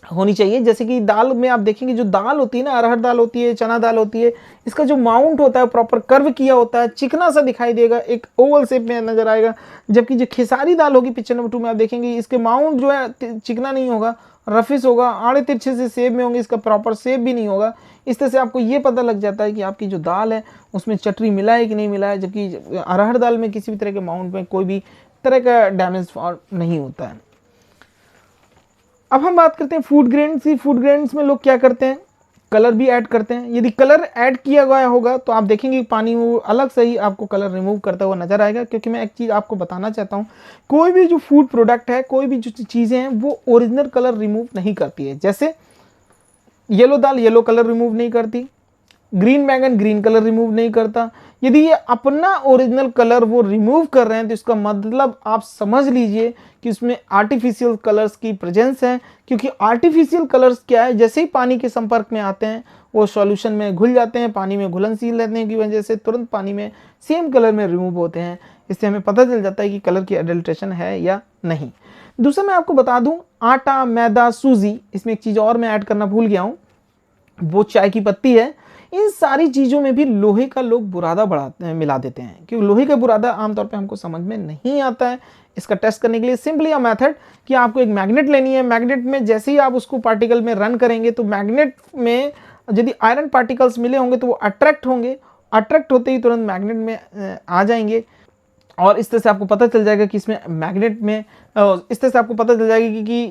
होनी चाहिए। जैसे कि दाल में आप देखेंगे, जो दाल होती है ना, अरहर दाल होती है, चना दाल होती है, इसका जो माउंट होता है प्रॉपर कर्व किया होता है, चिकना सा दिखाई देगा, एक ओवल शेप में नजर आएगा। जबकि जो खेसारी दाल होगी पिक्चर नंबर 2 में आप देखेंगे, इसके माउंट जो है चिकना नहीं होगा, रफिस होगा, आड़े तिरछे से शेप में होंगे, इसका प्रॉपर शेप भी नहीं होगा। इस तरह से आपको ये पता लग जाता है कि आपकी जो दाल है उसमें चटरी मिला है कि नहीं मिला है। जबकि अरहर दाल में किसी भी तरह के माउंट में कोई भी तरह का डैमेज नहीं होता है। अब हम बात करते हैं फूड ग्रेन्स की। फूड ग्रेन्स में लोग क्या करते हैं, कलर भी ऐड करते हैं। यदि कलर ऐड किया गया होगा तो आप देखेंगे पानी वो अलग से ही आपको कलर रिमूव करता हुआ नजर आएगा। क्योंकि मैं एक चीज़ आपको बताना चाहता हूँ, कोई भी जो फूड प्रोडक्ट है, कोई भी जो चीज़ें हैं, वो ओरिजिनल कलर रिमूव नहीं करती है। जैसे येलो दाल येलो कलर रिमूव नहीं करती, ग्रीन बैंगन ग्रीन कलर रिमूव नहीं करता। यदि ये अपना ओरिजिनल कलर वो रिमूव कर रहे हैं तो इसका मतलब आप समझ लीजिए कि उसमें आर्टिफिशियल कलर्स की प्रेजेंस है। क्योंकि आर्टिफिशियल कलर्स क्या है, जैसे ही पानी के संपर्क में आते हैं वो सॉल्यूशन में घुल जाते हैं, पानी में घुलनशील रहने की वजह से तुरंत पानी में सेम कलर में रिमूव होते हैं। इससे हमें पता चल जाता है कि कलर की एडल्ट्रेशन है या नहीं। दूसरा मैं आपको बता दूं, आटा, मैदा, सूजी, इसमें एक चीज़ और मैं ऐड करना भूल गया हूँ, वो चाय की पत्ती है। इन सारी चीज़ों में भी लोहे का लोग बुरादा मिला देते हैं, क्योंकि लोहे का बुरादा आमतौर पे हमको समझ में नहीं आता है। इसका टेस्ट करने के लिए सिंपली अ मेथड कि आपको एक मैग्नेट लेनी है। मैग्नेट में जैसे ही आप उसको पार्टिकल में रन करेंगे तो मैग्नेट में यदि आयरन पार्टिकल्स मिले होंगे तो वो अट्रैक्ट होंगे, अट्रैक्ट होते ही तुरंत मैग्नेट में आ जाएंगे। और इस तरह से आपको पता चल जाएगा कि इसमें मैग्नेट में इस तरह से आपको पता चल जाएगा कि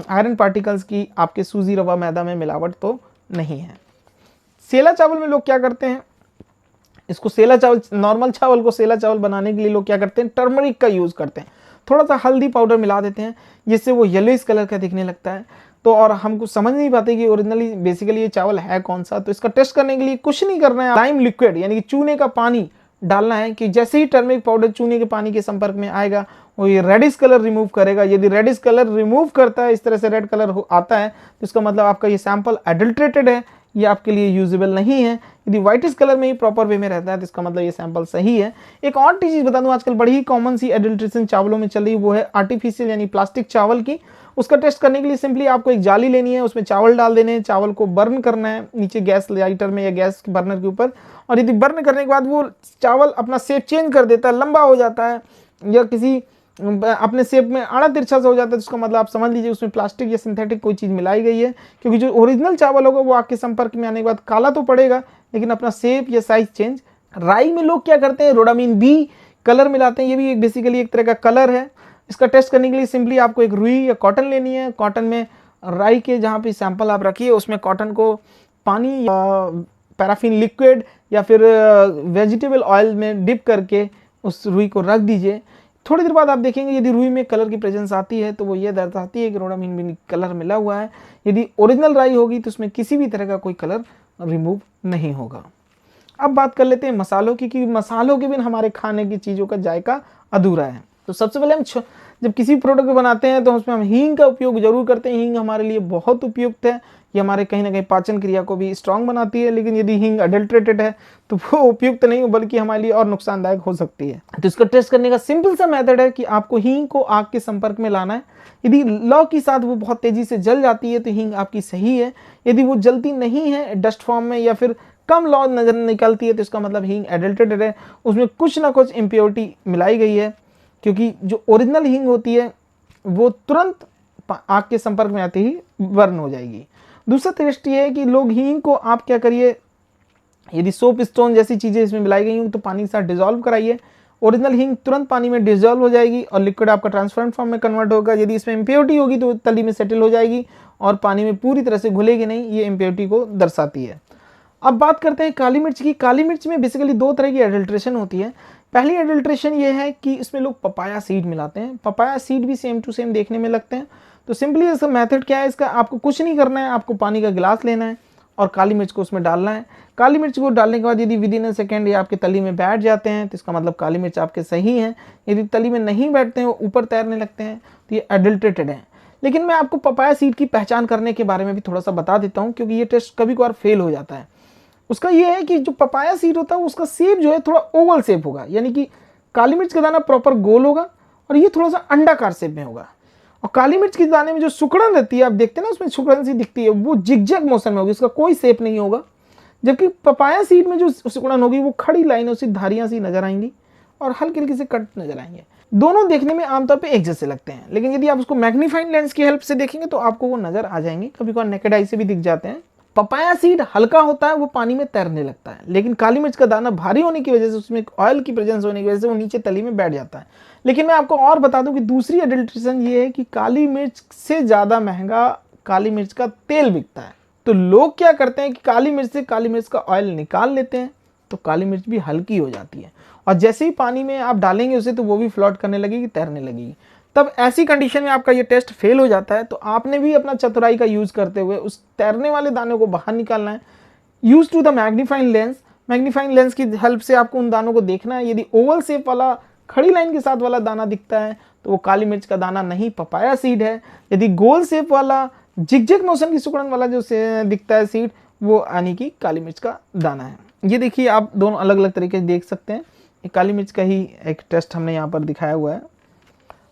आयरन पार्टिकल्स की आपके सूजी, रवा, मैदा में मिलावट तो नहीं है। सेला चावल में लोग क्या करते हैं, इसको सेला चावल, नॉर्मल चावल को सेला चावल बनाने के लिए लोग क्या करते हैं, टर्मरिक का यूज़ करते हैं। थोड़ा सा हल्दी पाउडर मिला देते हैं जिससे वो येलोइश कलर का दिखने लगता है। तो और हमको समझ नहीं पाते कि ओरिजिनली बेसिकली ये चावल है कौन सा। तो इसका टेस्ट करने के लिए कुछ नहीं करना है, लाइम लिक्विड यानी कि चूने का पानी डालना है कि जैसे ही टर्मरिक पाउडर चूने के पानी के संपर्क में आएगा वो ये रेडिश कलर रिमूव करेगा। यदि रेडिश कलर रिमूव करता है, इस तरह से रेड कलर आता है, तो इसका मतलब आपका ये सैंपल एडल्ट्रेटेड है, ये आपके लिए यूजेबल नहीं है। यदि व्हाइटिश कलर में ही प्रॉपर वे में रहता है तो इसका मतलब ये सैंपल सही है। एक और चीज़ बता दूं, आजकल बड़ी ही कॉमन सी एडल्ट्रेशन चावलों में चल रही, वो है आर्टिफिशियल यानी प्लास्टिक चावल की। उसका टेस्ट करने के लिए सिंपली आपको एक जाली लेनी है, उसमें चावल डाल देने हैं, चावल को बर्न करना है नीचे गैस लाइटर में या गैस बर्नर के ऊपर। और यदि बर्न करने के बाद वो चावल अपना शेप चेंज कर देता है, लंबा हो जाता है या किसी अपने शेप में आड़ा तिरछा सा हो जाता है, तो उसका मतलब आप समझ लीजिए उसमें प्लास्टिक या सिंथेटिक कोई चीज़ मिलाई गई है। क्योंकि जो ओरिजिनल चावल होगा वो आपके संपर्क में आने के बाद काला तो पड़ेगा लेकिन अपना शेप या साइज चेंज। राई में लोग क्या करते हैं, रोडामिन बी कलर मिलाते हैं, ये भी बेसिकली एक तरह का कलर है। इसका टेस्ट करने के लिए सिंपली आपको एक रुई या कॉटन लेनी है। कॉटन में राई के जहाँ पे सैंपल आप रखिए उसमें कॉटन को पानी या पैराफिन लिक्विड या फिर वेजिटेबल ऑयल में डिप करके उस रुई को रख दीजिए। थोड़ी देर बाद आप देखेंगे यदि रुई में कलर की प्रेजेंस आती है तो वो ये दर्शाती है कि रोडामिन बी कलर मिला हुआ है। यदि ओरिजिनल राई होगी तो उसमें किसी भी तरह का कोई कलर रिमूव नहीं होगा। अब बात कर लेते हैं मसालों की, कि मसालों के बिना हमारे खाने की चीज़ों का जायका अधूरा है। तो सबसे पहले हम जब किसी प्रोडक्ट को बनाते हैं तो उसमें हम हींग का उपयोग जरूर करते हैं। हींग हमारे लिए बहुत उपयुक्त है, ये हमारे कहीं ना कहीं पाचन क्रिया को भी स्ट्रांग बनाती है। लेकिन यदि हींग अडल्ट्रेटेड है तो वो उपयुक्त नहीं बल्कि हमारे लिए और नुकसानदायक हो सकती है। तो इसका टेस्ट करने का सिंपल सा मेथड है कि आपको हींग को आग के संपर्क में लाना है। यदि लौ के साथ वो बहुत तेजी से जल जाती है तो हींग आपकी सही है। यदि वो जलती नहीं है, डस्ट फॉर्म में या फिर कम लॉ नजर निकलती है तो इसका मतलब हींग एडल्ट्रेटेड है, उसमें कुछ ना कुछ इम्प्योरिटी मिलाई गई है, क्योंकि जो ओरिजिनल हींग होती है वो तुरंत आग के संपर्क में आते ही बर्न हो जाएगी। दूसरा टेस्ट ये है कि लोग हींग को आप क्या करिए, यदि सोप स्टोन जैसी चीज़ें इसमें मिलाई गई हों तो पानी के साथ डिजोल्व कराइए, ओरिजिनल हींग तुरंत पानी में डिजोल्व हो जाएगी और लिक्विड आपका ट्रांसपेरेंट फॉर्म में कन्वर्ट होगा। यदि इसमें इम्प्योरिटी होगी तो तली में सेटल हो जाएगी और पानी में पूरी तरह से घुलेगी नहीं, ये इम्प्योरिटी को दर्शाती है। अब बात करते हैं काली मिर्च की। काली मिर्च में बेसिकली दो तरह की एडल्ट्रेशन होती है। पहली एडल्ट्रेशन ये है कि इसमें लोग पपाया सीड मिलाते हैं। पपाया सीड भी सेम टू सेम देखने में लगते हैं। तो सिंपली इसका मेथड क्या है, इसका आपको कुछ नहीं करना है, आपको पानी का गिलास लेना है और काली मिर्च को उसमें डालना है। काली मिर्च को डालने के बाद यदि विदिन अ सेकेंड ये आपके तली में बैठ जाते हैं तो इसका मतलब काली मिर्च आपके सही है। यदि तली में नहीं बैठते हैं, वो ऊपर तैरने लगते हैं, तो ये एडल्ट्रेटेड है। लेकिन मैं आपको पपाया सीड की पहचान करने के बारे में भी थोड़ा सा बता देता हूँ, क्योंकि ये टेस्ट कभी कभार फेल हो जाता है। उसका ये है कि जो पपाया सीड होता है उसका शेप जो है थोड़ा ओवल शेप होगा, यानी कि काली मिर्च का दाना प्रॉपर गोल होगा और ये थोड़ा सा अंडाकार शेप में होगा। और काली मिर्च के दाने में जो सुकड़न रहती है, आप देखते हैं ना उसमें सुकड़न सी दिखती है, वो जिगजैग मोशन में होगी, इसका कोई शेप नहीं होगा। जबकि पपाया सीड में जो सुकड़न होगी वो खड़ी लाइनों से धारियां सी नजर आएंगी और हल्के हल्के से कट नजर आएंगे। दोनों देखने में आमतौर पे एक जैसे लगते हैं, लेकिन यदि आप उसको मैग्नीफाइंग लेंस की हेल्प से देखेंगे तो आपको वो नजर आ जाएंगे, कभी कभी नेकेड आई से भी दिख जाते हैं। पपाया सीड हल्का होता है, वो पानी में तैरने लगता है, लेकिन काली मिर्च का दाना भारी होने की वजह से, उसमें ऑयल की प्रेजेंस होने की वजह से वो नीचे तली में बैठ जाता है। लेकिन मैं आपको और बता दूं कि दूसरी एडल्ट्रेशन ये है कि काली मिर्च से ज़्यादा महंगा काली मिर्च का तेल बिकता है। तो लोग क्या करते हैं कि काली मिर्च से काली मिर्च का ऑयल निकाल लेते हैं, तो काली मिर्च भी हल्की हो जाती है और जैसे ही पानी में आप डालेंगे उसे तो वो भी फ्लोट करने लगेगी, तैरने लगेगी। तब ऐसी कंडीशन में आपका ये टेस्ट फेल हो जाता है। तो आपने भी अपना चतुराई का यूज़ करते हुए उस तैरने वाले दाने को बाहर निकालना है। Use to the magnifying lens, magnifying lens की हेल्प से आपको उन दानों को देखना है। यदि ओवल शेप वाला खड़ी लाइन के साथ वाला दाना दिखता है तो वो काली मिर्च का दाना नहीं, पपाया सीड है। यदि गोल शेप वाला जिगजैग मोशन की सुकड़न वाला जो दिखता है सीड, वो यानी कि काली मिर्च का दाना है। ये देखिए, आप दोनों अलग अलग तरीके से देख सकते हैं। एक काली मिर्च का ही एक टेस्ट हमने यहाँ पर दिखाया हुआ है।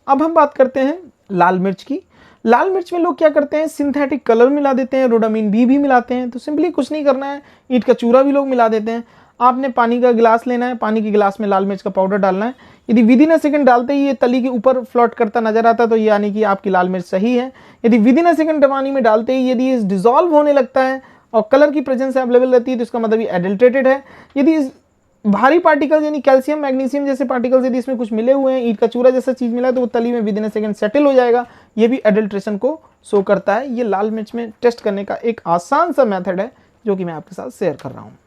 अब हम बात करते हैं लाल मिर्च की। लाल मिर्च में लोग क्या करते हैं, सिंथेटिक कलर मिला देते हैं, रोडामिन बी भी मिलाते हैं। तो सिंपली कुछ नहीं करना है, ईंट का चूरा भी लोग मिला देते हैं। आपने पानी का गिलास लेना है, पानी के गिलास में लाल मिर्च का पाउडर डालना है। यदि विदिन अ सेकंड डालते ही ये तली के ऊपर फ्लोट करता नजर आता है तो ये यानी कि आपकी लाल मिर्च सही है। यदि विदिन अ सेकंड पानी में डालते ही यदि ये डिजोल्व होने लगता है और कलर की प्रेजेंस अवेलेबल रहती है तो इसका मतलब ये एडल्ट्रेटेड है। यदि भारी पार्टिकल्स यानी कैल्शियम मैग्नीशियम जैसे पार्टिकल्स यदि इसमें कुछ मिले हुए हैं, ईंट का चूरा जैसा चीज मिला है, तो वो तली में विदिन अ सेकंड सेटल हो जाएगा। ये भी एडल्ट्रेशन को शो करता है। ये लाल मिर्च में टेस्ट करने का एक आसान सा मेथड है जो कि मैं आपके साथ शेयर कर रहा हूँ।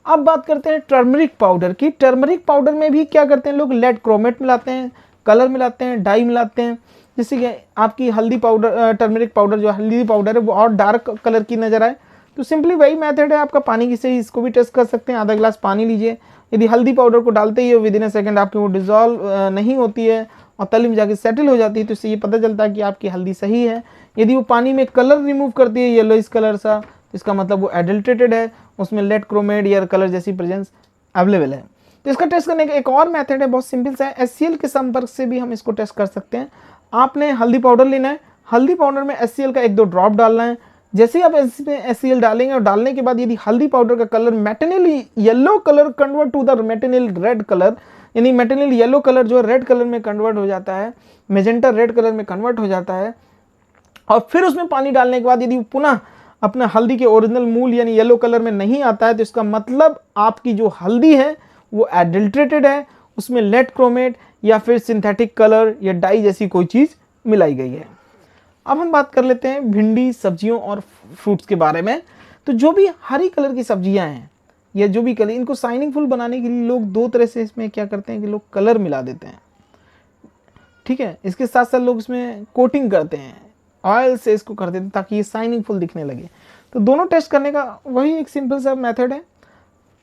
अब बात करते हैं टर्मरिक पाउडर की। टर्मरिक पाउडर में भी क्या करते हैं लोग, लेड क्रोमेट मिलाते हैं, कलर मिलाते हैं, डाई मिलाते हैं, जिससे कि आपकी हल्दी पाउडर, टर्मरिक पाउडर जो हल्दी पाउडर है वो और डार्क कलर की नजर आए। तो सिंपली वही मेथड है आपका, पानी की से इसको भी टेस्ट कर सकते हैं। आधा गिलास पानी लीजिए, यदि हल्दी पाउडर को डालते ही विदिन अ सेकंड आपकी वो डिजोल्व नहीं होती है और तली में जाके सेटल हो जाती है तो इससे ये पता चलता है कि आपकी हल्दी सही है। यदि वो पानी में कलर रिमूव करती है येलोइश कलर सा, इसका मतलब वो एडल्ट्रेटेड है, उसमें लेड क्रोमेट या कलर जैसी प्रेजेंस अवेलेबल है। तो इसका टेस्ट करने का एक और मेथड है, बहुत सिंपल सा है। HCl के संपर्क से भी हम इसको टेस्ट कर सकते हैं। आपने हल्दी पाउडर लेना है, हल्दी पाउडर में HCl का 1-2 ड्रॉप डालना है। जैसे ही आप इसमें HCl डालेंगे और डालने के बाद यदि हल्दी पाउडर का colour metanil yellow colour convert to the metanil red colour, यानी मैटेनिल येलो कलर जो रेड कलर में कन्वर्ट हो जाता है, मेजेंटा रेड कलर में कन्वर्ट हो जाता है, और फिर उसमें पानी डालने के बाद यदि पुनः अपना हल्दी के ओरिजिनल मूल यानी येलो कलर में नहीं आता है तो इसका मतलब आपकी जो हल्दी है वो एडल्ट्रेटेड है, उसमें लेड क्रोमेट या फिर सिंथेटिक कलर या डाई जैसी कोई चीज़ मिलाई गई है। अब हम बात कर लेते हैं भिंडी, सब्जियों और फ्रूट्स के बारे में। तो जो भी हरी कलर की सब्जियां हैं या जो भी कलर, इनको शाइनिंगफुल बनाने के लिए लोग 2 तरह से इसमें क्या करते हैं कि लोग कलर मिला देते हैं, ठीक है। इसके साथ साथ लोग इसमें कोटिंग करते हैं, ऑयल से इसको कर देते हैं ताकि ये शाइनिंगफुल दिखने लगे। तो दोनों टेस्ट करने का वही एक सिंपल सा मेथड है।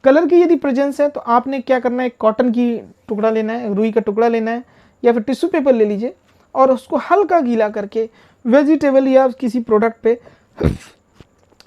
कलर की यदि प्रेजेंस है तो आपने क्या करना है, कॉटन की टुकड़ा लेना है, रुई का टुकड़ा लेना है या फिर टिश्यू पेपर ले लीजिए और उसको हल्का गीला करके वेजिटेबल या किसी प्रोडक्ट पे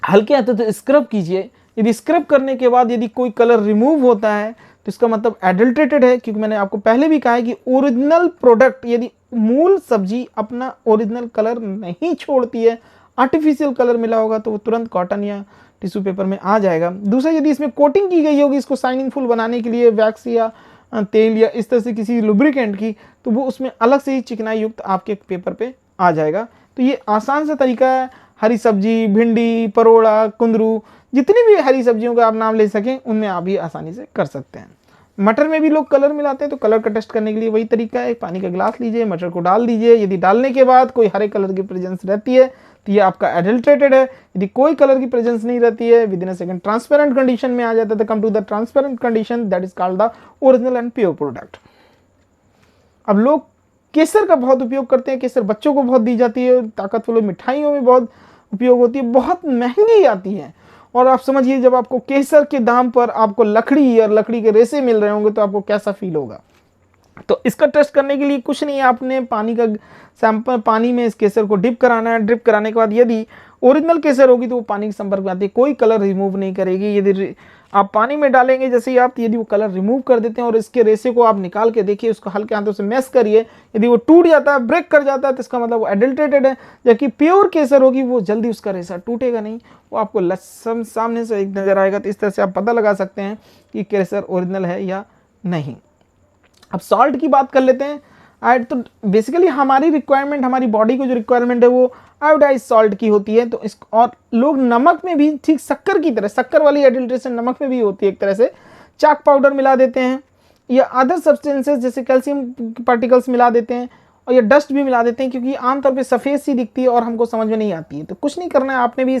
हल्के हाथों से स्क्रब कीजिए। यदि स्क्रब करने के बाद यदि कोई कलर रिमूव होता है तो इसका मतलब एडल्ट्रेटेड है, क्योंकि मैंने आपको पहले भी कहा है कि ओरिजिनल प्रोडक्ट यदि मूल सब्जी अपना ओरिजिनल कलर नहीं छोड़ती है, आर्टिफिशियल कलर मिला होगा तो वो तुरंत कॉटन या टिश्यू पेपर में आ जाएगा। दूसरा, यदि इसमें कोटिंग की गई होगी इसको शाइनिंगफुल बनाने के लिए वैक्स या तेल या इस तरह से किसी लुब्रिकेंट की, तो वो उसमें अलग से ही चिकनाई युक्त आपके पेपर पे आ जाएगा। तो ये आसान सा तरीका है। हरी सब्जी, भिंडी, परोड़ा, कुंदरू, जितनी भी हरी सब्जियों का आप नाम ले सकें उनमें आप ये आसानी से कर सकते हैं। मटर में भी लोग कलर मिलाते हैं, तो कलर का टेस्ट करने के लिए वही तरीका है। पानी का गिलास लीजिए, मटर को डाल दीजिए, यदि डालने के बाद कोई हरे कलर की प्रेजेंस रहती है तो ये आपका एडल्ट्रेटेड है। यदि कोई कलर की प्रेजेंस नहीं रहती है, within a second transparent condition में आ जाता है, तो come to the transparent condition, that is called the original and pure product. अब लोग केसर का बहुत उपयोग करते हैं, केसर बच्चों को बहुत दी जाती है, ताकतवर मिठाइयों में बहुत उपयोग होती है, बहुत महंगी आती है। और आप समझिए जब आपको केसर के दाम पर आपको लकड़ी और लकड़ी के रेसे मिल रहे होंगे तो आपको कैसा फील होगा। तो इसका टेस्ट करने के लिए कुछ नहीं है, आपने पानी का सैंपल, पानी में इस केसर को डिप कराना है। डिप कराने के बाद यदि ओरिजिनल केसर होगी तो वो पानी के संपर्क में आती है, कोई कलर रिमूव नहीं करेगी। यदि आप पानी में डालेंगे जैसे ही आप, यदि वो कलर रिमूव कर देते हैं और इसके रेसे को आप निकाल के देखिए, उसको हल्के हाथों से मैश करिए, यदि वो टूट जाता है, ब्रेक कर जाता है, तो इसका मतलब वो एडल्ट्रेटेड है। जबकि प्योर केसर होगी वो जल्दी उसका रेसा टूटेगा नहीं, वो आपको लहसुन सामने से एक नजर आएगा। तो इस तरह से आप पता लगा सकते हैं कि केसर ओरिजिनल है या नहीं। अब सॉल्ट की बात कर लेते हैं। तो बेसिकली हमारी रिक्वायरमेंट, हमारी बॉडी को जो रिक्वायरमेंट है वो आयोडाइज सॉल्ट की होती है। तो इस, और लोग नमक में भी ठीक शक्कर की तरह, शक्कर वाली एडल्ट्रेशन नमक में भी होती है एक तरह से, चाक पाउडर मिला देते हैं या अदर सब्सटेंसेस जैसे कैल्शियम पार्टिकल्स मिला देते हैं और या डस्ट भी मिला देते हैं, क्योंकि आमतौर पे सफ़ेद सी दिखती है और हमको समझ में नहीं आती है। तो कुछ नहीं करना है, आपने भी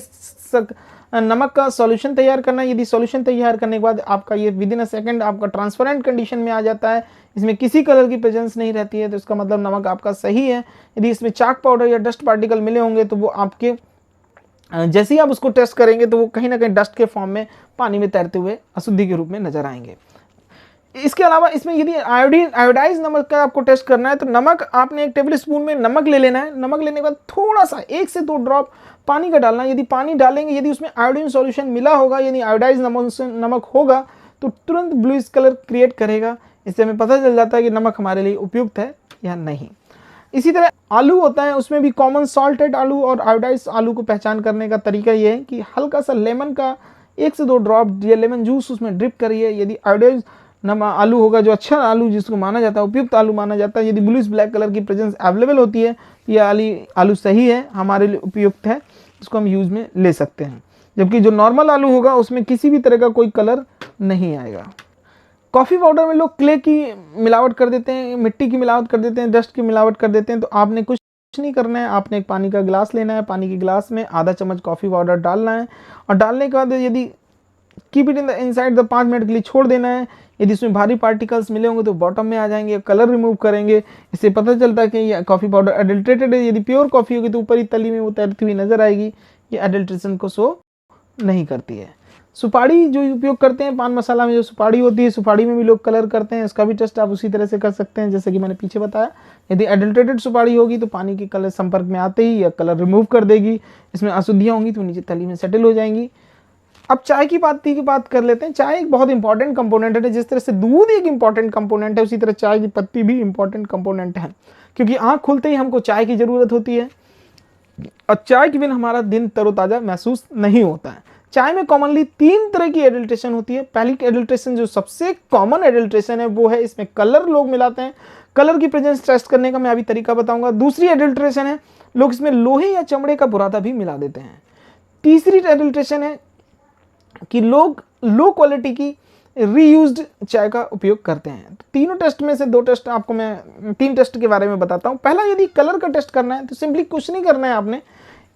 नमक का सॉल्यूशन तैयार करना है। यदि सॉल्यूशन तैयार करने के बाद आपका ये विद इन अ सेकेंड आपका ट्रांसपेरेंट कंडीशन में आ जाता है, इसमें किसी कलर की प्रेजेंस नहीं रहती है, तो इसका मतलब नमक आपका सही है। यदि इसमें चाक पाउडर या डस्ट पार्टिकल मिले होंगे तो वो आपके जैसे ही आप उसको टेस्ट करेंगे तो वो कहीं ना कहीं डस्ट के फॉर्म में पानी में तैरते हुए अशुद्धि के रूप में नजर आएंगे। इसके अलावा इसमें यदि आयोडाइज नमक का आपको टेस्ट करना है तो नमक आपने 1 टेबल स्पून में नमक ले लेना है। नमक लेने के बाद थोड़ा सा 1 से 2 ड्रॉप पानी का डालना है। यदि पानी डालेंगे, यदि उसमें आयोडीन सॉल्यूशन मिला होगा, यदि आयोडाइज नमक होगा तो तुरंत ब्लूइश कलर क्रिएट करेगा। इससे हमें पता चल जाता है कि नमक हमारे लिए उपयुक्त है या नहीं। इसी तरह आलू होता है, उसमें भी कॉमन सॉल्टेड आलू और आयोडाइज आलू को पहचान करने का तरीका ये है कि हल्का सा लेमन का 1 से 2 ड्रॉप या लेमन जूस उसमें ड्रिप करिए। यदि आयोडाइज आलू होगा, जो अच्छा आलू जिसको माना जाता है, उपयुक्त आलू माना जाता है, यदि ब्लूइश ब्लैक कलर की प्रेजेंस अवेलेबल होती है, ये आलू सही है, हमारे लिए उपयुक्त है, इसको हम यूज में ले सकते हैं। जबकि जो नॉर्मल आलू होगा उसमें किसी भी तरह का कोई कलर नहीं आएगा। कॉफ़ी पाउडर में लोग क्ले की मिलावट कर देते हैं, मिट्टी की मिलावट कर देते हैं, डस्ट की मिलावट कर देते हैं। तो आपने कुछ नहीं करना है, आपने एक पानी का गिलास लेना है, पानी के गिलास में आधा चम्मच कॉफ़ी पाउडर डालना है और डालने के बाद यदि keep it inside the 5 minute के लिए छोड़ देना है। यदि इसमें भारी पार्टिकल्स मिले होंगे तो बॉटम में आ जाएंगे, कलर रिमूव करेंगे। इससे पता चलता है कि ये कॉफ़ी पाउडर एडल्ट्रेटेड है। यदि प्योर कॉफ़ी होगी तो ऊपर ही तली में वो तैरती हुई नजर आएगी, ये एडल्ट्रेशन को शो नहीं करती है। सुपारी जो उपयोग करते हैं, पान मसाला में जो सुपारी होती है, सुपारी में भी लोग कलर करते हैं। इसका भी टेस्ट आप उसी तरह से कर सकते हैं जैसे कि मैंने पीछे बताया। यदि एडल्ट्रेटेड सुपारी होगी तो पानी के कलर संपर्क में आते ही या कलर रिमूव कर देगी, इसमें अशुद्धियाँ होंगी तो नीचे तली में सेटल हो जाएंगी। अब चाय की बात कर लेते हैं। चाय एक बहुत इंपॉर्टेंट कंपोनेंट है। जिस तरह से दूध एक इंपॉर्टेंट कंपोनेंट है, उसी तरह चाय की पत्ती भी इंपॉर्टेंट कंपोनेंट है, क्योंकि आँख खुलते ही हमको चाय की ज़रूरत होती है और चाय के बिना हमारा दिन तरोताज़ा महसूस नहीं होता है। चाय में कॉमनली 3 तरह की एडल्ट्रेशन होती है। पहली एडल्ट्रेशन जो सबसे कॉमन एडल्ट्रेशन है वो है इसमें कलर लोग मिलाते हैं। कलर की प्रेजेंस टेस्ट करने का मैं अभी तरीका बताऊंगा। दूसरी एडल्ट्रेशन है लोग इसमें लोहे या चमड़े का बुरादा भी मिला देते हैं। तीसरी एडल्ट्रेशन है कि लोग लो क्वालिटी की रीयूज्ड चाय का उपयोग करते हैं। तीनों टेस्ट में से 2 टेस्ट आपको मैं 3 टेस्ट के बारे में बताता हूँ। पहला, यदि कलर का टेस्ट करना है तो सिंपली कुछ नहीं करना है, आपने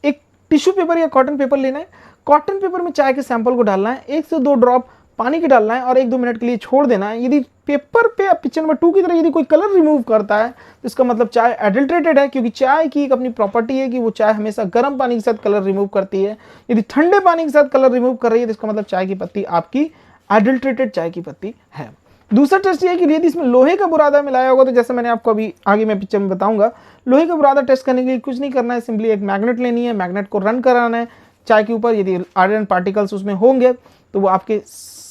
एक टिश्यू पेपर या कॉटन पेपर लेना है। कॉटन पेपर में चाय के सैंपल को डालना है, 1 से 2 ड्रॉप पानी के डालना है और 1-2 मिनट के लिए छोड़ देना है। यदि पेपर पे पिक्चर नंबर 2 की तरह यदि कोई कलर रिमूव करता है तो इसका मतलब चाय एडल्ट्रेटेड है, क्योंकि चाय की एक अपनी प्रॉपर्टी है कि वो चाय हमेशा गर्म पानी के साथ कलर रिमूव करती है। यदि ठंडे पानी के साथ कलर रिमूव कर रही है तो इसका मतलब चाय की पत्ती आपकी एडल्ट्रेटेड चाय की पत्ती है। दूसरा टेस्ट ये है कि यदि इसमें लोहे का बुरादा मिलाया होगा, तो जैसे मैंने आपको अभी आगे मैं पिक्चर में बताऊंगा, लोहे का बुरादा टेस्ट करने के लिए कुछ नहीं करना है, सिंपली एक मैग्नेट लेनी है, मैग्नेट को रन कराना है चाय के ऊपर। यदि आयरन पार्टिकल्स उसमें होंगे तो वो आपके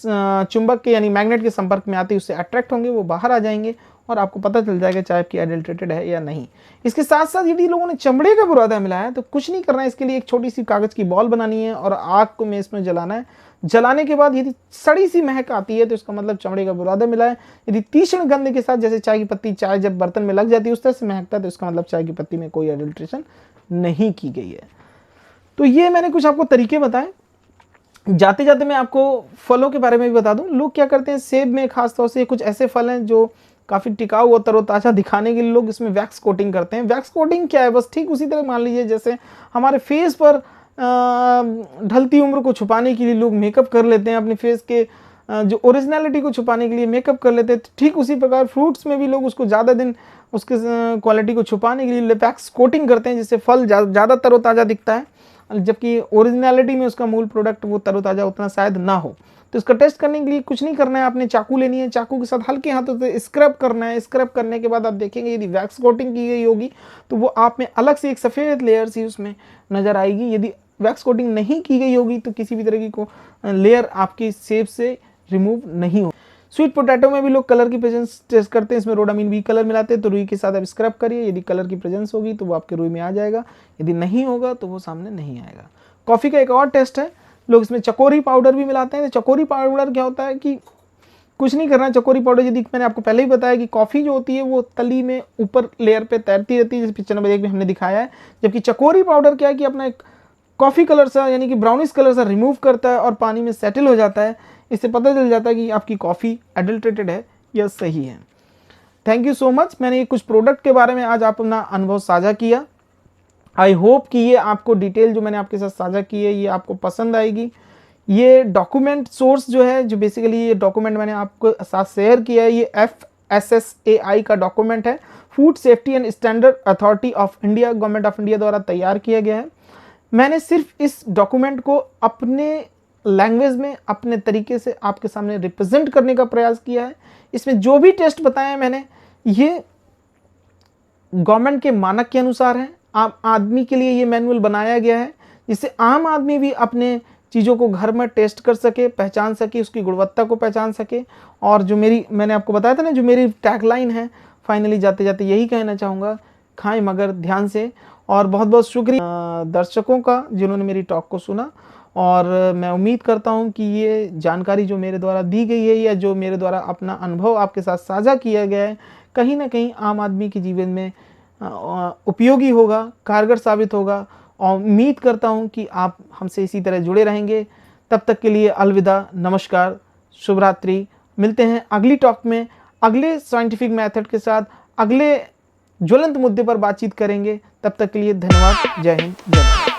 चुंबक के यानी मैग्नेट के संपर्क में आते ही उससे अट्रैक्ट होंगे, वो बाहर आ जाएंगे और आपको पता चल जाएगा चाय आपकी एडल्ट्रेटेड है या नहीं। इसके साथ साथ यदि लोगों ने चमड़े का बुरादा मिलाया है तो कुछ नहीं करना है, इसके लिए एक छोटी सी कागज़ की बॉल बनानी है और आग को में इसमें जलाना है। जलाने के बाद यदि सड़ी सी महक आती है तो इसका मतलब चमड़े का बुरादा मिला है। यदि तीक्ष्ण गंध के साथ, जैसे चाय की पत्ती चाय जब बर्तन में लग जाती है उस तरह से महकता है, तो इसका मतलब चाय की पत्ती में कोई एडल्ट्रेशन नहीं की गई है। तो ये मैंने कुछ आपको तरीके बताए। जाते जाते मैं आपको फलों के बारे में भी बता दूं। लोग क्या करते हैं, सेब में खास तौर से कुछ ऐसे फल हैं जो काफ़ी टिकाऊ और तरोताज़ा दिखाने के लिए लोग इसमें वैक्स कोटिंग करते हैं। वैक्स कोटिंग क्या है, बस ठीक उसी तरह मान लीजिए जैसे हमारे फेस पर ढलती उम्र को छुपाने के लिए लोग मेकअप कर लेते हैं, अपने फेस के जो ओरिजिनलिटी को छुपाने के लिए मेकअप कर लेते हैं, तो ठीक उसी प्रकार फ्रूट्स में भी लोग उसको ज़्यादा दिन उसके क्वालिटी को छुपाने के लिए वैक्स कोटिंग करते हैं, जिससे फल ज़्यादा तरोताज़ा दिखता है, जबकि ओरिजिनलिटी में उसका मूल प्रोडक्ट वो तरोताज़ा उतना शायद ना हो। तो इसका टेस्ट करने के लिए कुछ नहीं करना है, आपने चाकू लेनी है, चाकू के साथ हल्के हाथों से स्क्रब करना है। स्क्रब करने के बाद आप देखेंगे यदि वैक्स कोटिंग की गई होगी तो वो आप में अलग से एक सफ़ेद लेयर सी उसमें नज़र आएगी। यदि वैक्स कोटिंग नहीं की गई होगी तो किसी भी तरह की को लेयर आपकी सेब से रिमूव नहीं हो। स्वीट पोटैटो में भी लोग कलर की प्रेजेंस टेस्ट करते हैं, इसमें रोडामिन बी कलर मिलाते हैं, तो रुई के साथ आप स्क्रब करिए, यदि कलर की प्रेजेंस होगी तो वो आपके रुई में आ जाएगा, यदि नहीं होगा तो वो सामने नहीं आएगा। कॉफ़ी का एक और टेस्ट है, लोग इसमें चकोरी पाउडर भी मिलाते हैं। तो चकोरी पाउडर क्या होता है कि कुछ नहीं करना है। चकोरी पाउडर, यदि मैंने आपको पहले ही बताया कि कॉफ़ी जो होती है वो तली में ऊपर लेयर पे तैरती रहती है, जैसे पिक्चर नंबर 1 में हमने दिखाया है, जबकि चकोरी पाउडर क्या है कि अपना एक कॉफ़ी कलर सा यानी कि ब्राउनिश कलर सा रिमूव करता है और पानी में सेटल हो जाता है। इससे पता चल जाता है कि आपकी कॉफ़ी एडल्ट्रेटेड है या सही है। Thank you so much. मैंने ये कुछ प्रोडक्ट के बारे में आज अपना अनुभव साझा किया। आई होप कि ये आपको डिटेल जो मैंने आपके साथ साझा की है ये आपको पसंद आएगी। ये डॉक्यूमेंट सोर्स जो है, जो बेसिकली ये डॉक्यूमेंट मैंने आपको साथ शेयर किया है, ये FSSAI का डॉक्यूमेंट है, food safety and standard authority of India, government of India द्वारा तैयार किया गया है। मैंने सिर्फ इस डॉक्यूमेंट को अपने लैंग्वेज में अपने तरीके से आपके सामने रिप्रेजेंट करने का प्रयास किया है। इसमें जो भी टेस्ट बताए हैं मैंने, ये गवर्नमेंट के मानक के अनुसार है। आम आदमी के लिए ये मैनुअल बनाया गया है जिससे आम आदमी भी अपने चीज़ों को घर में टेस्ट कर सके, पहचान सके, उसकी गुणवत्ता को पहचान सके। और जो मैंने आपको बताया था ना, जो मेरी टैगलाइन है, फाइनली जाते जाते यही कहना चाहूँगा, खाएं मगर ध्यान से। और बहुत बहुत शुक्रिया दर्शकों का जिन्होंने मेरी टॉक को सुना। और मैं उम्मीद करता हूं कि ये जानकारी जो मेरे द्वारा दी गई है या जो मेरे द्वारा अपना अनुभव आपके साथ साझा किया गया है, कहीं ना कहीं आम आदमी के जीवन में उपयोगी होगा, कारगर साबित होगा। और उम्मीद करता हूं कि आप हमसे इसी तरह जुड़े रहेंगे। तब तक के लिए अलविदा, नमस्कार, शुभ रात्रि। मिलते हैं अगली टॉक में, अगले साइंटिफिक मेथड के साथ, अगले ज्वलंत मुद्दे पर बातचीत करेंगे। तब तक के लिए धन्यवाद। जय हिंद, जय भारत।